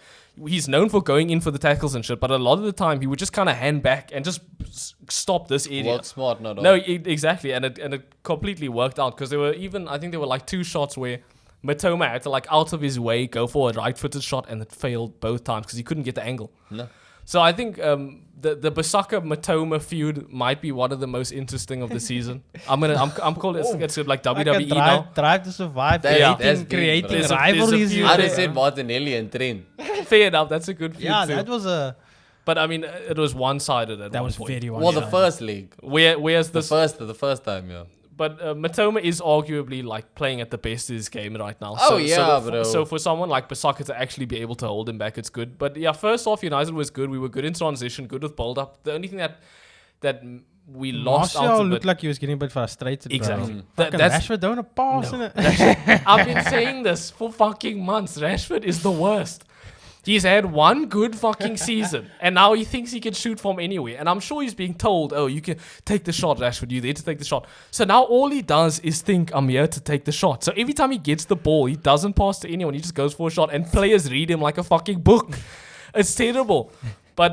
He's known for going in for the tackles and shit, but a lot of the time he would just kind of hand back and just stop this area. Work smart, not all. No, exactly, and it completely worked out because I think there were like 2 shots where Matoma had to like out of his way go for a right-footed shot and it failed both times because he couldn't get the angle. No. So I think the Bissaka Matoma feud might be one of the most interesting of the season. I'm calling it's like WWE now. Drive to survive. That's big, creating bro. There's a rivalries. few I'd there. have said Martinelli and Trent. Fair enough, that's a good feud Yeah, too. that was a But I mean, it was one-sided at that one was point. very one. Well, the first league. Whereas The this, first time, yeah. but Matoma is arguably like playing at the best of his game right now. Oh, yeah, bro. So for someone like Bissaka to actually be able to hold him back, it's good. But yeah, first off, United was good. We were good in transition, good with build-up. The only thing that we lost out Martial of looked it. like he was getting a bit frustrated. Exactly. Bro. That's Rashford don't a pass No. in it. I've been saying this for fucking months. Rashford is the worst. He's had one good fucking season, and now he thinks he can shoot from anywhere. And I'm sure he's being told, oh, you can take the shot, Rashford, you're there to take the shot. So now all he does is think, I'm here to take the shot. So every time he gets the ball, he doesn't pass to anyone. He just goes for a shot, and players read him like a fucking book. It's terrible. But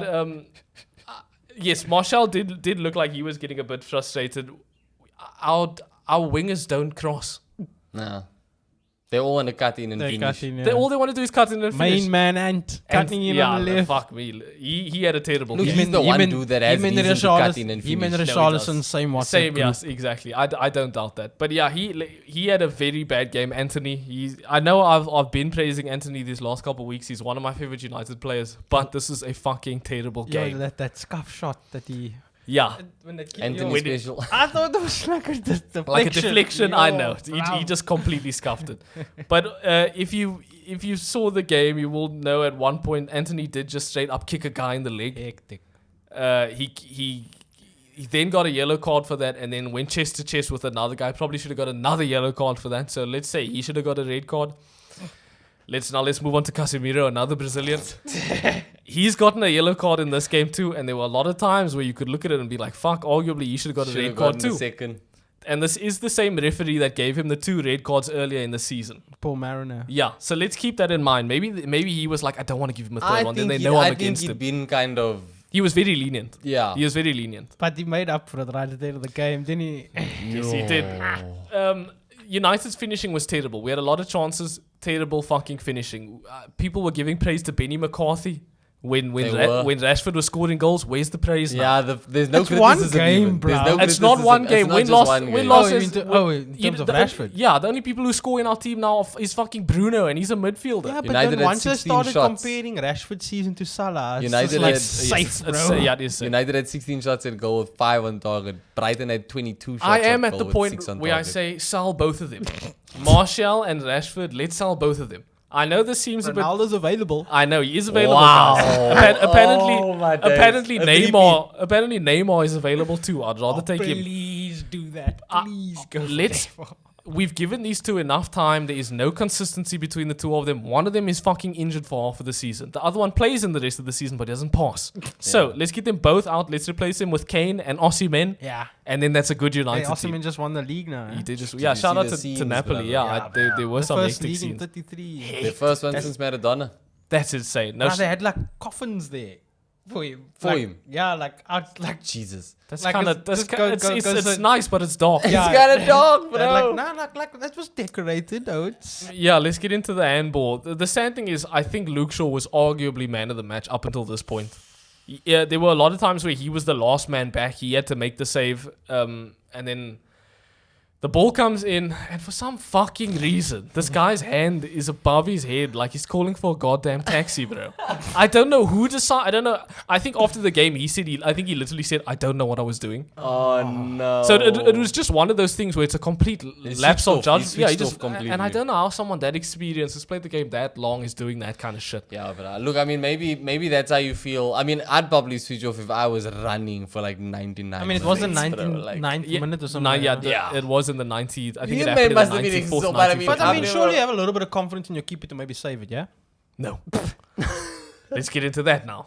yes, Martial did look like he was getting a bit frustrated. Our wingers don't cross. Nah. They all want to cut in and They finish. cut in, All they want to do is cut in and finish. Main man and cutting in on the left. Fuck me. He had a terrible Look, game. he's the one dude that has reason to cut in and Him and finish. Richarlison, same WhatsApp Same, group. yes, exactly. I don't doubt that. But yeah, he had a very bad game. Anthony, I know I've been praising Anthony these last couple of weeks. He's one of my favorite United players. But this is a fucking terrible Yeah, game. that scuff shot that he... Yeah. When that kid, Anthony When special. I thought it was like a deflection. Like a deflection, I know. Yo, He just completely scuffed it. But if you saw the game, you will know at one point Anthony did just straight up kick a guy in the leg. Hectic. He then got a yellow card for that, and then went chest to chest with another guy. Probably should have got another yellow card for that. So let's say he should have got a red card. Let's move on to Casemiro, another Brazilian. He's gotten a yellow card in this game too, and there were a lot of times where you could look at it and be like, "Fuck, arguably you should have got a red card too." Second. And this is the same referee that gave him the 2 red cards earlier in the season. Paul Mariner. Yeah, so let's keep that in mind. Maybe he was like, I don't want to give him a third I one. Then think they know I'm I think against he'd him. been kind of... He was very lenient. Yeah. He was very lenient. But he made up for it right at the end of the game, didn't he? Yes, he did. United's finishing was terrible. We had a lot of chances. Terrible fucking finishing. People were giving praise to Benny McCarthy When They were. when Rashford was scoring goals, where's the praise now? Yeah, there's no It's one criticism. game, even. bro. There's no It's not one criticism. game. It's not Win just loss. one Win game. loss Oh, is. in terms of Rashford. Yeah, the only people who score in our team now is fucking Bruno, and he's a midfielder. Yeah, but United then had once they 16 started shots. comparing Rashford's season to Salah, it's United just like had- safe, bro. Yeah, it is safe. United had 16 shots at goal with 5 on target. Brighton had 22 shots I am on at goal the with point 6 on where I target. say sell both of them. Martial and Rashford, let's sell both of them. I know this seems a bit. Ronaldo's available. I know he is available. Wow. Guys. Apparently, Oh my days. apparently A Neymar. Apparently Neymar is available too. I'd rather take him. Please do that. Please go. Let's. We've given these two enough time. There is no consistency between the two of them. One of them is fucking injured for half of the season. The other one plays in the rest of the season but doesn't pass. So let's get them both out. Let's replace them with Kane and Osimhen, Yeah. and then that's a good Hey, United team. Osimhen just won the league now. He did just Did yeah. you Shout see out the to scenes, Napoli. brother? Yeah, there were The some first hectic league in scenes. 33. The first one since Maradona. That's insane. No, Nah, they had like coffins there for him. For Like, him? Yeah, like out, like Jesus. that's like kind of it's- that's just kinda, go- it's go- nice, but it's dark. Yeah. It's got a dog, that, bro. like that was decorated though. It's Yeah, let's get into the handball. The sad thing is, I think Luke Shaw was arguably man of the match up until this point. Yeah, there were a lot of times where he was the last man back. He had to make the save, and then the ball comes in, and for some fucking reason, this guy's hand is above his head, like he's calling for a goddamn taxi, bro. I don't know who decided. I don't know. I think after the game, he said, I think he literally said, I don't know what I was doing. Oh, no. So it was just one of those things where it's a complete lapse switched of off. judgment. He Yeah, he switched just off completely. and I don't know how someone that experienced has played the game that long is doing that kind of shit. Yeah, but look, I mean, maybe that's how you feel. I mean, I'd probably switch off if I was running for like 99 I mean it was the minutes, bro, 90th Yeah, minute or something. Yeah, it was in the 90th. I think You it may- happened must in have the been 94th, exhausted, but I mean, 95th. But I mean, I've surely never- you have a little bit of confidence in your keeper to maybe save it, yeah? No. Let's get into that now.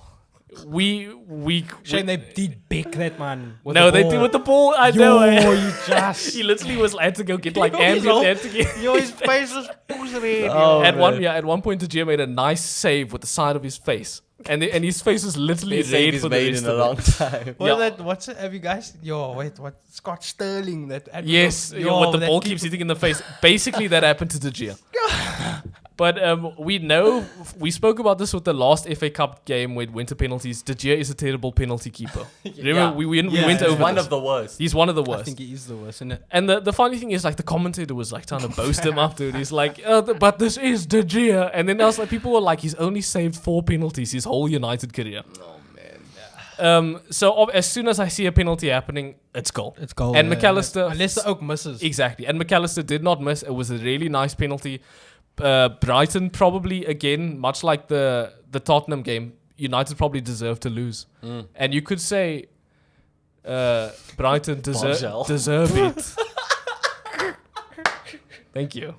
Shame they did bake that man. With No, the they ball. did with the ball. I know. Yo, you just. He literally had to go get like Yo, he's ambulance. Had to get. Yo, his face was red. Oh, At man. at one point, the GM made a nice save with the side of his face, and his face was literally They say red he's for the made rest in a of long it. time. What Yeah. is that? What's it? Have you guys? Yo, wait, what? Scott Sterling. That. Yes, Yo, what the that ball keeper- keeps hitting in the face. Basically, that happened to De Gea. But we know, we spoke about this with the last FA Cup game where it went to penalties. De Gea is a terrible penalty keeper. Remember, Yeah. we went Yeah, over He's one this. of the worst. He's one of the I worst. think he is the worst, isn't it? And the funny thing is, like, the commentator was like trying to boast him up, dude. He's like, but this is De Gea. And then there was like, people were like, he's only saved 4 penalties his whole United career. Oh, man. So as soon as I see a penalty happening, it's goal. It's goal. And McAllister- Unless the Oak misses. Exactly. And McAllister did not miss. It was a really nice penalty. Brighton probably, again, much like the Tottenham game, United probably deserved to lose. And you could say Brighton Bombshell. deserve it. Thank you.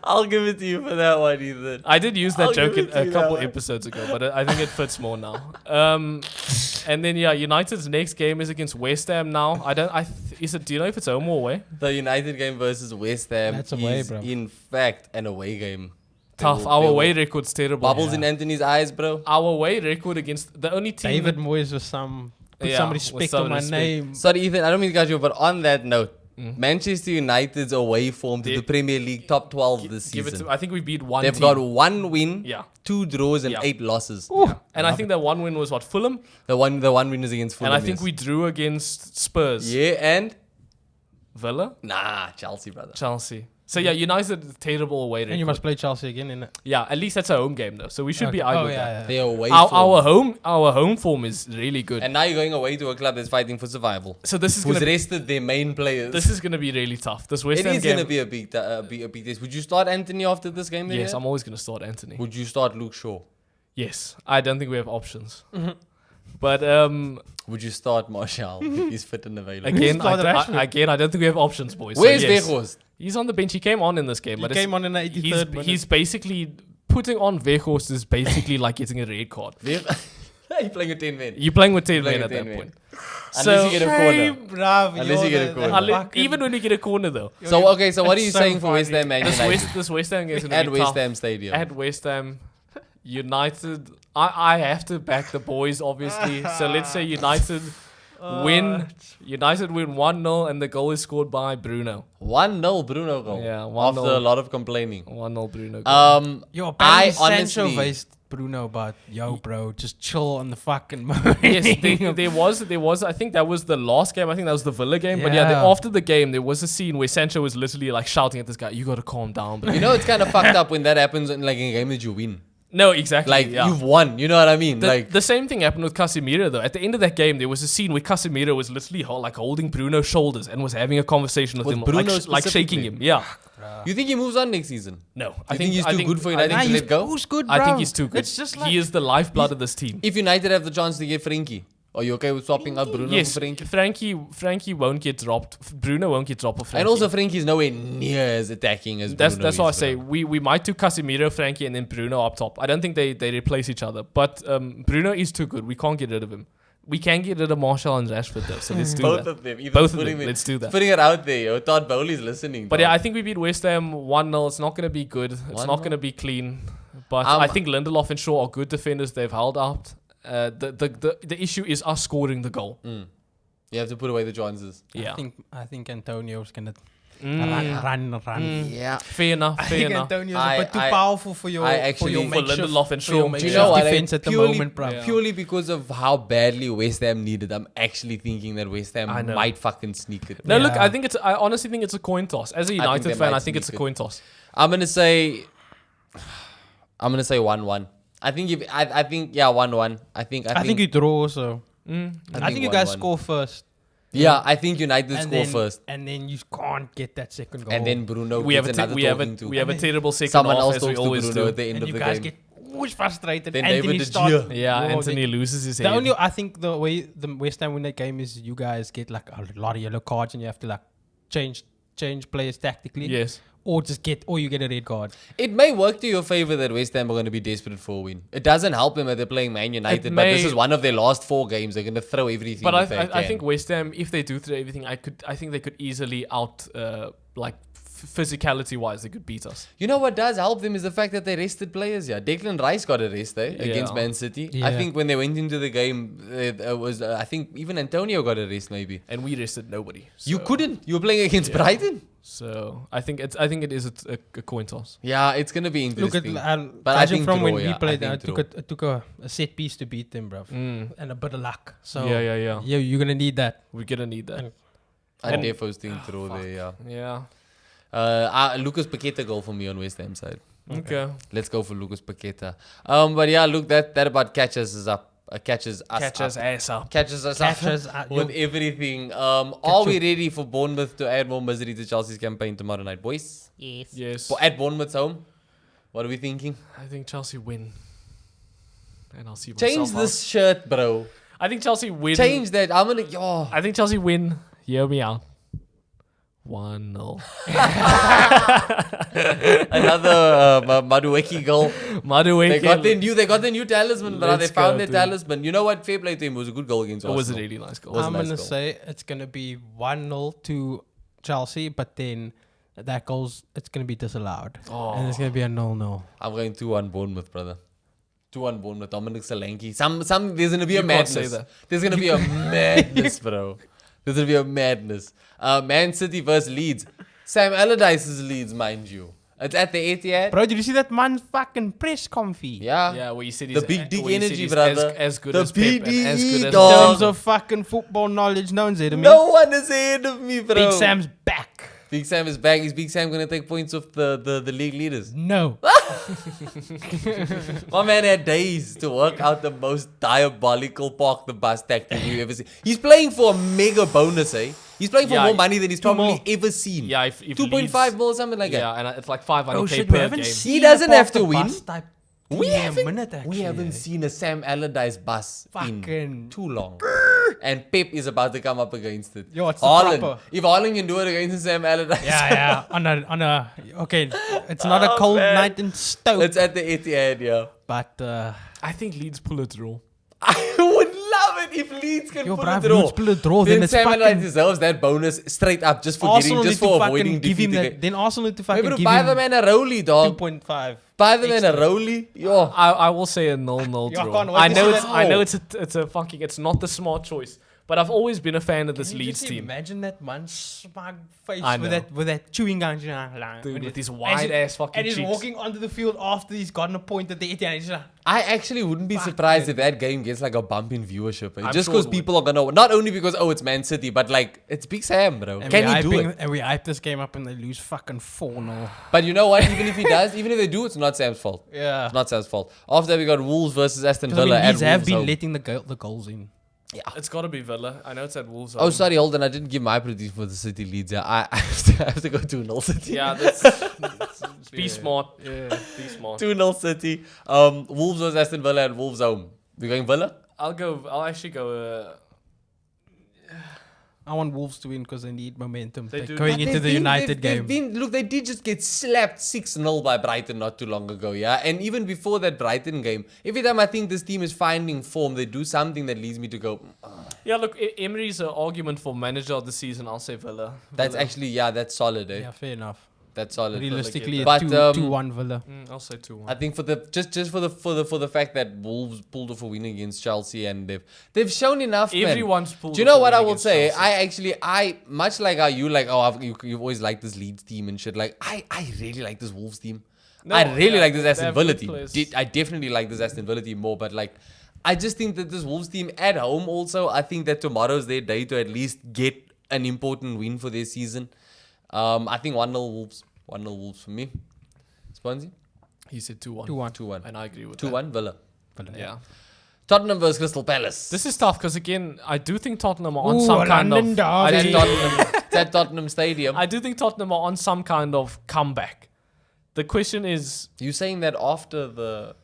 I'll give it to you for that one, Ethan. I did use that I'll joke give it to a you couple that way. episodes ago, but I think it fits more now. And then United's next game is against West Ham now. Do you know if it's home or away? The United game versus West Ham That's away, is, bro. in fact, an away game. They Tough. will- Our they will- away record's terrible. Bubbles in Anthony's eyes, bro. Our away record against the only team. David Moyes with some. Put Yeah, some with respect some on my respect. name. Sorry, Ethan, I don't mean to cut you, but on that note, Manchester United's away form to They- the Premier League top 12 this Give it season. to, I think we beat one They've team. got 1 win, Yeah. 2 draws, and Yeah. 8 losses. And I think that one win was Fulham. The one win is against Fulham. And I think yes. we drew against Spurs. Yeah, and Villa. Chelsea, brother. Chelsea. So United terrible away record. And you must play Chelsea again, innit? Yeah, at least that's a home game though. So we should be Okay. out Oh, with yeah, that. yeah. They're away Our form. home form is really good. And now you're going away to a club that's fighting for survival. So this is Who's gonna be, rested their main players. this is gonna be really tough. This West It Ham is game. going to be a big test. Would you start Anthony after this game? Then, Yes, yeah? I'm always gonna start Anthony. Would you start Luke Shaw? Yes, I don't think we have options. But Would you start Martial if he's fit and available? again, Start Rashford. I don't think we have options, boys. So Where's yes. Weghorst? He's on the bench. He came on in this game, He but came on in the 83rd minute. he's basically putting on Weghorst is basically like getting a red card. You're playing a 10 men. You're playing with 10 Playing men with at 10 that men. point. Unless you get a corner. Bruv, Unless you get a corner. Even when we get a corner though, So, okay, so what are you It's so saying for West funny. Ham, Man this United? West Ham game is gonna At be West tough. Ham Stadium. At West Ham, United. I have to back the boys, obviously. So let's say United Win. United win 1-0 and the goal is scored by Bruno. 1-0 Bruno goal. Yeah, 1-0. After a lot of complaining. 1-0 Bruno goal. I honestly- Sancho faced Bruno, but bro, just chill on the fucking moment. Yes, there was. I think that was the last game. I think that was the Villa game. But Yeah. after the game, there was a scene where Sancho was literally like shouting at this guy, "You gotta calm down, bro." You know, it's kind of fucked up when that happens in like a game that you win. No, exactly. Like you've won. You know what I mean? The same thing happened with Casemiro though. At the end of that game, there was a scene where Casemiro was literally holding Bruno's shoulders and was having a conversation with him, Bruno like shaking him. Yeah. you think he moves on next season? No, I think he's too good for United to let go. Who's good, bro? I think he's too good. It's just like He is the lifeblood of this team. If United have the chance to get Frenkie, are you okay with swapping out Bruno Yes, for Frenkie? Frankie won't get dropped. Bruno won't get dropped. And also Frenkie's nowhere near as attacking as Bruno. That's why I is, say bro. we might do Casemiro, Frankie, and then Bruno up top. I don't think they replace each other. But Bruno is too good. We can't get rid of him. We can get rid of Marshall and Rashford though. So let's do Both that. of them. Either Both of put them. him in- Let's do that. Putting it out there. Yo. Todd Bowley's listening. But dog. yeah, I think we beat West Ham 1-0. It's not going to be good. It's not 1-0? going to be clean. But I think Lindelof and Shaw are good defenders. They've held out. The issue is us scoring the goal. You have to put away the chances. Yeah. I think Antonio's gonna Mm. run. Yeah. Fair enough. I Fair think enough. Antonio's I- a bit too I- powerful for your I for actually- your For makeshift, Lindelof and for your Shaw. makeshift Do you know what? defense at the moment, bro. Yeah. Purely because of how badly West Ham needed, I'm actually thinking that West I Ham know. might fucking sneak it. No, look, Yeah. I honestly think it's a coin toss. As a United they fan, might I think it's a sneak it. coin toss. I'm gonna say 1-1. I think 1-1. I think you draw, so Mm. I think you 1-1. guys score first. Yeah, I think United and score then, first, and then you can't get that second goal. and then Bruno We have gets a another we have talking to. we have a terrible second Someone half else as we talks to always Bruno do. at the end and of you the guys game. get always frustrated. Then Anthony David De starts. Gea. Yeah, Oh, Anthony loses his The head. only I think the way the West Ham win that game is you guys get like a lot of yellow cards and you have to like change players tactically. Yes. Or you get a red card. It may work to your favor that West Ham are going to be desperate for a win. It doesn't help them that they're playing Man United, but this may- is one of their last 4 games. They're going to throw everything. But that they I can. think West Ham, if they do through everything, I think they could easily physicality wise, they could beat us. You know what does help them is the fact that they rested players. Yeah, Declan Rice got a rest against Yeah. Man City. I Yeah. think when they went into the game, it was I think even Antonio got a rest maybe. And we rested nobody. You So- couldn't. You were playing against Yeah. Brighton. So I think it is a coin toss. Yeah, it's gonna be Look at interesting. But I judging think from when draw, we yeah. played, I I think took a set piece to beat them, bro, Mm. and a bit of luck. So Yeah. you're gonna need that. We're gonna need that. And- I And- definitely think draw there. Yeah. Yeah. Lucas Paqueta goal for me on West Ham side. Okay. Let's go for Lucas Paqueta. But yeah, look, that about catches us up. Catches us Catch up. us ass up. Catches us Catch up us up. with everything. Are we ready for Bournemouth to add more misery to Chelsea's campaign tomorrow night, boys? Yes. At Bournemouth's home? What are we thinking? I think Chelsea win. And I'll see Change myself this shirt, bro. out. I think Chelsea win. Change that. I'm gonna. Oh. I think Chelsea win. Hear me out. 1-0. Another Madueke goal. Madueke. They got the new talisman, bro. They Let's found go, their dude. talisman. You know what? Fair play to him. It was a good goal against It was a Arsenal. really nice goal. Was a I'm nice gonna goal. say it's gonna be 1-0 to Chelsea, but then that goal's it's gonna be disallowed, and it's gonna be a 0-0. I'm going 2-1 Bournemouth, brother. 2-1 Bournemouth. Dominic Solanke. There's gonna be a You can't say madness. that. There's gonna be a madness, bro. There's gonna be a madness. Man City versus Leeds. Sam Allardyce's Leeds, mind you. It's at the Etihad. Bro, did you see that man fucking press comfy? Yeah. Yeah, where you said The he's big dick where you said energy, he's brother. As good The as Pep and as PDE good as In dog. terms of fucking football knowledge, no one's ahead of me. No one is ahead of me, bro. Big Sam's back. Big Sam is back. Is Big Sam gonna take points off the league leaders? No. My man had days to work out the most diabolical park the bus tactic you've ever seen. He's playing for a mega bonus, eh? He's playing for Yeah, more money than he's 2 probably mil. ever seen. Yeah, if 2.5 mil, something like that. Yeah, and it's like 500k Oh shit, per we haven't game. seen He doesn't a have to park the win. bus type We team in a haven't, minute, we actually, haven't eh? seen a Sam Allardyce bus in Fucking- too long. And Pep is about to come up against it. Yo, it's the Haaland. proper- If Haaland can do it against Sam Allardyce, Yeah. On a. Okay, it's not a cold man. night in Stoke, it's at the Etihad, yeah. but I think Leeds pull a draw. I would love it if Leeds can yo, pull bro, a if draw. Leeds pull a draw, then Then it's Sam Allardyce fucking. deserves that bonus straight up just for Arsenal getting, just need to for fucking avoiding give him defeat. that. Then Arsenal need to fucking Maybe to give buy him the man a rollie, dog. 2.5. Buy the man a rollie. Yo. I will say a 0-0 Yo, I draw. can't wait I to know see it's that. I know it's a fucking it's not the smart choice, But I've always been a fan of this Can you Leeds just team. Imagine that man smug face I with that chewing gum. Dude, with his wide ass fucking And he's cheeks. walking onto the field after he's gotten a point at the Etihad. He's like, I actually wouldn't be surprised if that game gets like a bump in viewership. I'm Just sure because it people are gonna, not only because it's Man City, but like it's Big Sam, bro. and Can we he do hyping- it? And we hype this game up and they lose fucking 4-0. But you know what? Even if he does, even if they do, it's not Sam's fault. Yeah. It's not Sam's fault. After that, we got Wolves versus Aston 'Cause, I Villa. mean, at Leeds have Wolves been home. letting the goals in. It's got to be Villa. I know it's at Wolves. Oh, sorry, hold on. I didn't give my prediction for the City Leeds. Yeah, I have to go 2-0 City. Yeah, be smart. Yeah, be smart. 2-0 City. Wolves versus Aston Villa at Wolves home. We going Villa? I'll actually go. I want Wolves to win because they need momentum. They They're do. going But into they've the been- United they've game. Look, they did just get slapped 6-0 by Brighton not too long ago, yeah? And even before that Brighton game, every time I think this team is finding form, they do something that leads me to go, Yeah, look, Emery's argument for manager of the season. I'll say Villa. that's Villa. actually, yeah, that's solid, eh? Yeah, fair enough. That's solid. Realistically, But, it's 2-1 Villa. I'll say 2-1. I think for the for the fact that Wolves pulled off a win against Chelsea and they've shown enough, man. Everyone's pulled. Do you know off a what win I will against say? Chelsea. I much like how you like, you've always liked this Leeds team and shit. Like, I really like this Wolves team. No, I really yeah, like this they Aston have Villa good team. players. I definitely like this Aston Villa team more, but like, I just think that this Wolves team at home also, I think that tomorrow's their day to at least get an important win for their season. I think 1-0 Wolves. 1-0 Wolves for me. Sponsi? He said 2-1. 2-1. 2-1. And I agree with 2-1 Villa. Villa. that. Yeah. Tottenham versus Crystal Palace. This is tough because again, I do think Tottenham are on Ooh, some kind London of. derby. It's at Tottenham Stadium. I do think Tottenham are on some kind of comeback. The question is, You saying that after the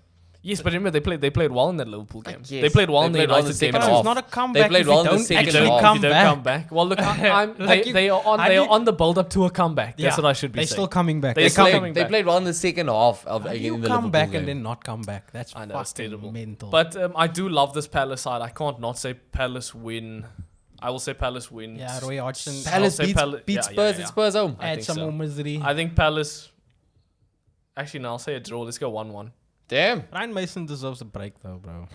yes, but remember they played well in that Liverpool game. guess. They played well They in the played well in United the game. second But too. half. it's not a comeback played if well you in the don't second actually half. come If you don't back. come back. Well, look, Like they are on how do they are you- on the build up to a comeback. That's Yeah, what I should be They're saying. still coming back. They They still come, coming they back. played well in the second half of how do in you the come Liverpool back game. and then not come back? That's I know, it's fucking terrible. mental. But I do love this Palace side. I can't not say Palace win. I will say Palace win. yeah, Roy Hodgson Palace I'll say beats yeah, Spurs yeah. at Spurs home. I add think some so. more misery. I think Palace. Actually, no, I'll say a draw. Let's go 1-1. Damn. Ryan Mason deserves a break though, bro.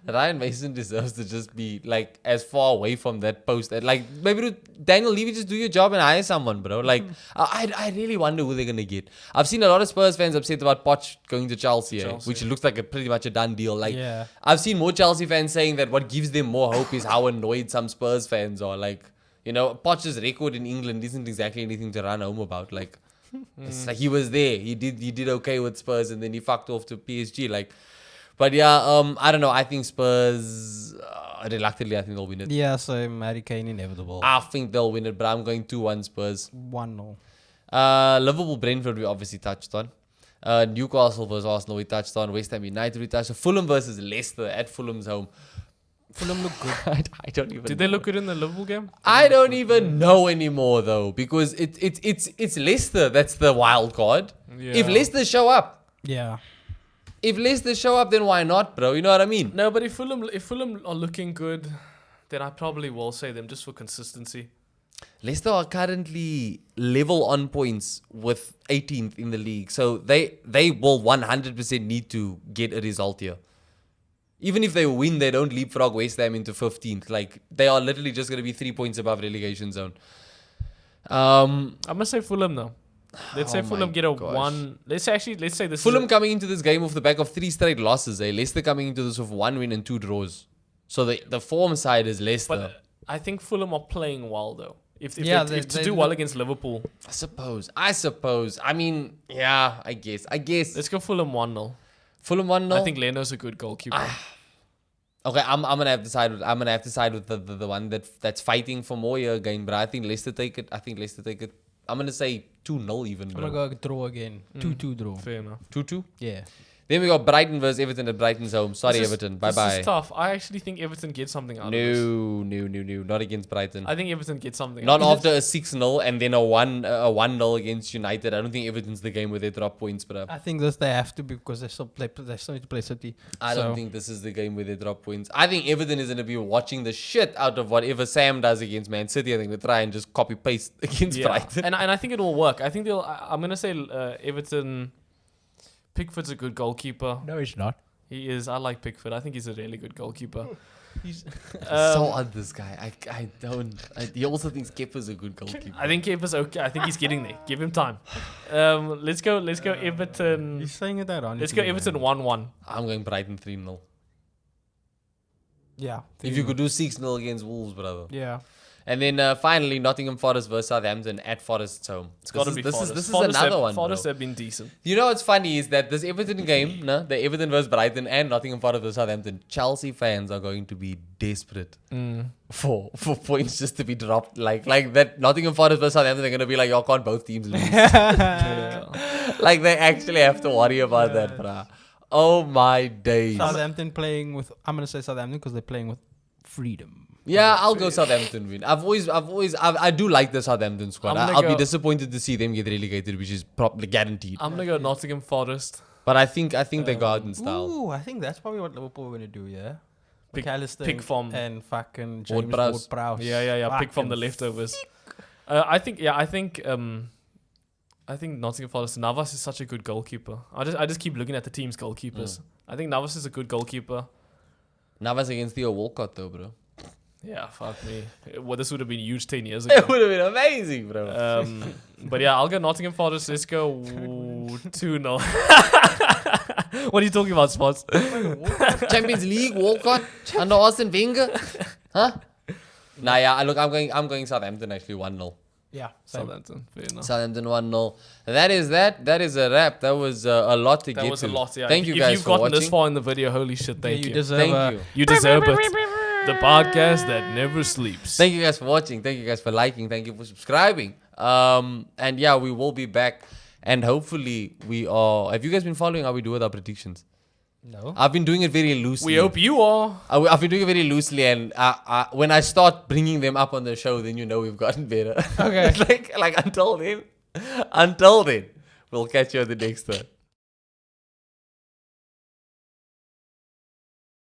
Ryan Mason deserves to just be like as far away from that post. Like maybe Daniel Levy, just do your job and hire someone, bro. Like I really wonder who they're gonna get. I've seen a lot of Spurs fans upset about Poch going to Chelsea. Which looks like a pretty much a done deal. Like Yeah. I've seen more Chelsea fans saying that what gives them more hope is how annoyed some Spurs fans are. Like, you know, Poch's record in England isn't exactly anything to run home about. Like, it's like he was there. He did okay with Spurs and then he fucked off to PSG. Like, but yeah, I don't know. I think Spurs, reluctantly, I think they'll win it. Yeah, so Harry Kane inevitable. I think they'll win it, but I'm going 2-1 Spurs. 1-0. Liverpool, Brentford, we obviously touched on. Newcastle versus Arsenal, we touched on. West Ham United, we touched on. Fulham versus Leicester at Fulham's home. Fulham look good. I don't even. Did they look good in the Liverpool game? I don't even know anymore though, because it's Leicester that's the wild card. Yeah. If Leicester show up, Yeah. then why not, bro? You know what I mean? No, but if Fulham are looking good, then I probably will say them just for consistency. Leicester are currently level on points with 18th in the league, so they will 100% need to get a result here. Even if they win, they don't leapfrog West Ham into 15th. Like, they are literally just going to be 3 points above relegation zone. I'm gonna say Fulham though. Let's say Oh Fulham my get a gosh. one. Let's say this. Fulham is coming into this game off the back of 3 straight losses. Leicester coming into this with 1 win and 2 draws. So the form side is Leicester. But I think Fulham are playing well though. If Yeah, to they do well against Liverpool, I suppose. I mean, yeah, I guess. let's go Fulham 1-0. Fulham 1-0. I think Leno's a good goalkeeper. Okay, I'm gonna have to side with the one that's fighting for more here again, but I think Leicester take it. I'm gonna say 2-0 even, I'm gonna bro. go draw again. 2-2 draw. Fair enough. 2-2. Yeah. Then we got Brighton versus Everton at Brighton's home. Sorry, This is- Everton. This Bye-bye. is tough. I actually think Everton gets something out of this. No. Not against Brighton. I think Everton gets something. Not out of after a 6-0 and then a 1-0 against United. I don't think Everton's the game where they drop points, bro. I think this they have to be because they still need to play City. I don't think this is the game where they drop points. I think Everton is going to be watching the shit out of whatever Sam does against Man City. I think they try and just copy paste against Brighton. and I think it will work. I think I'm gonna say Everton. Pickford's a good goalkeeper. No, it's not. He is. I like Pickford. I think he's a really good goalkeeper. He's So odd, this guy. I don't. He also thinks Kepa's a good goalkeeper. I think Kepa's okay. I think he's getting there. Give him time. Let's go Everton. he's saying it that on. Let's go Everton 1-1. I'm going Brighton 3-0. Yeah. If you could do 6-0 against Wolves, brother. Yeah. And then finally, Nottingham Forest versus Southampton at Forest's home. It's got to be Forest. This is Forest another one, Forest bro. have been decent. You know what's funny is that this Everton game, the Everton versus Brighton and Nottingham Forest versus Southampton, Chelsea fans are going to be desperate for points just to be dropped. Like that Nottingham Forest versus Southampton, they're going to be like, y'all can't both teams lose. Like they actually have to worry about that, bruh. Oh my days. Southampton playing with. I'm gonna say Southampton because they're playing with freedom. Yeah, I'll go Southampton win. I do like the Southampton squad. I'll be disappointed to see them get relegated, which is probably guaranteed. I'm gonna go Nottingham Forest. But I think they go out in style. Ooh, I think that's probably what Liverpool are gonna do. Yeah. McAllister pick from and fucking James Ward-Prowse. Ward-Prowse. Yeah. Pick from the leftovers. I think Nottingham Forest. Navas is such a good goalkeeper. I just keep looking at the team's goalkeepers. I think Navas is a good goalkeeper. Navas against Theo Walcott though, bro. Yeah, fuck me. Well, this would have been huge 10 years ago. It would have been amazing, bro. But yeah, I'll go Nottingham Forest. Let's go 2-0. What are you talking about, Spots? Champions League, Walcott under Arsene Wenger, huh? Nah, yeah. Look, I'm going Southampton actually 1-0. Yeah. Southampton. Fair enough. Southampton 1-0. That is that. That is a wrap. That was a lot to get to. That was a lot. Yeah. Thank you guys for watching. If you've gotten this far in the video, holy shit, thank you. Thank you. You deserve it. The podcast that never sleeps. Thank you guys for watching. Thank you guys for liking. Thank you for subscribing. And yeah, we will be back. And hopefully we are... Have you guys been following how we do with our predictions? No. I've been doing it very loosely. We hope you are. I've been doing it very loosely. And when I start bringing them up on the show, then you know we've gotten better. Okay. like until then, we'll catch you on the next one.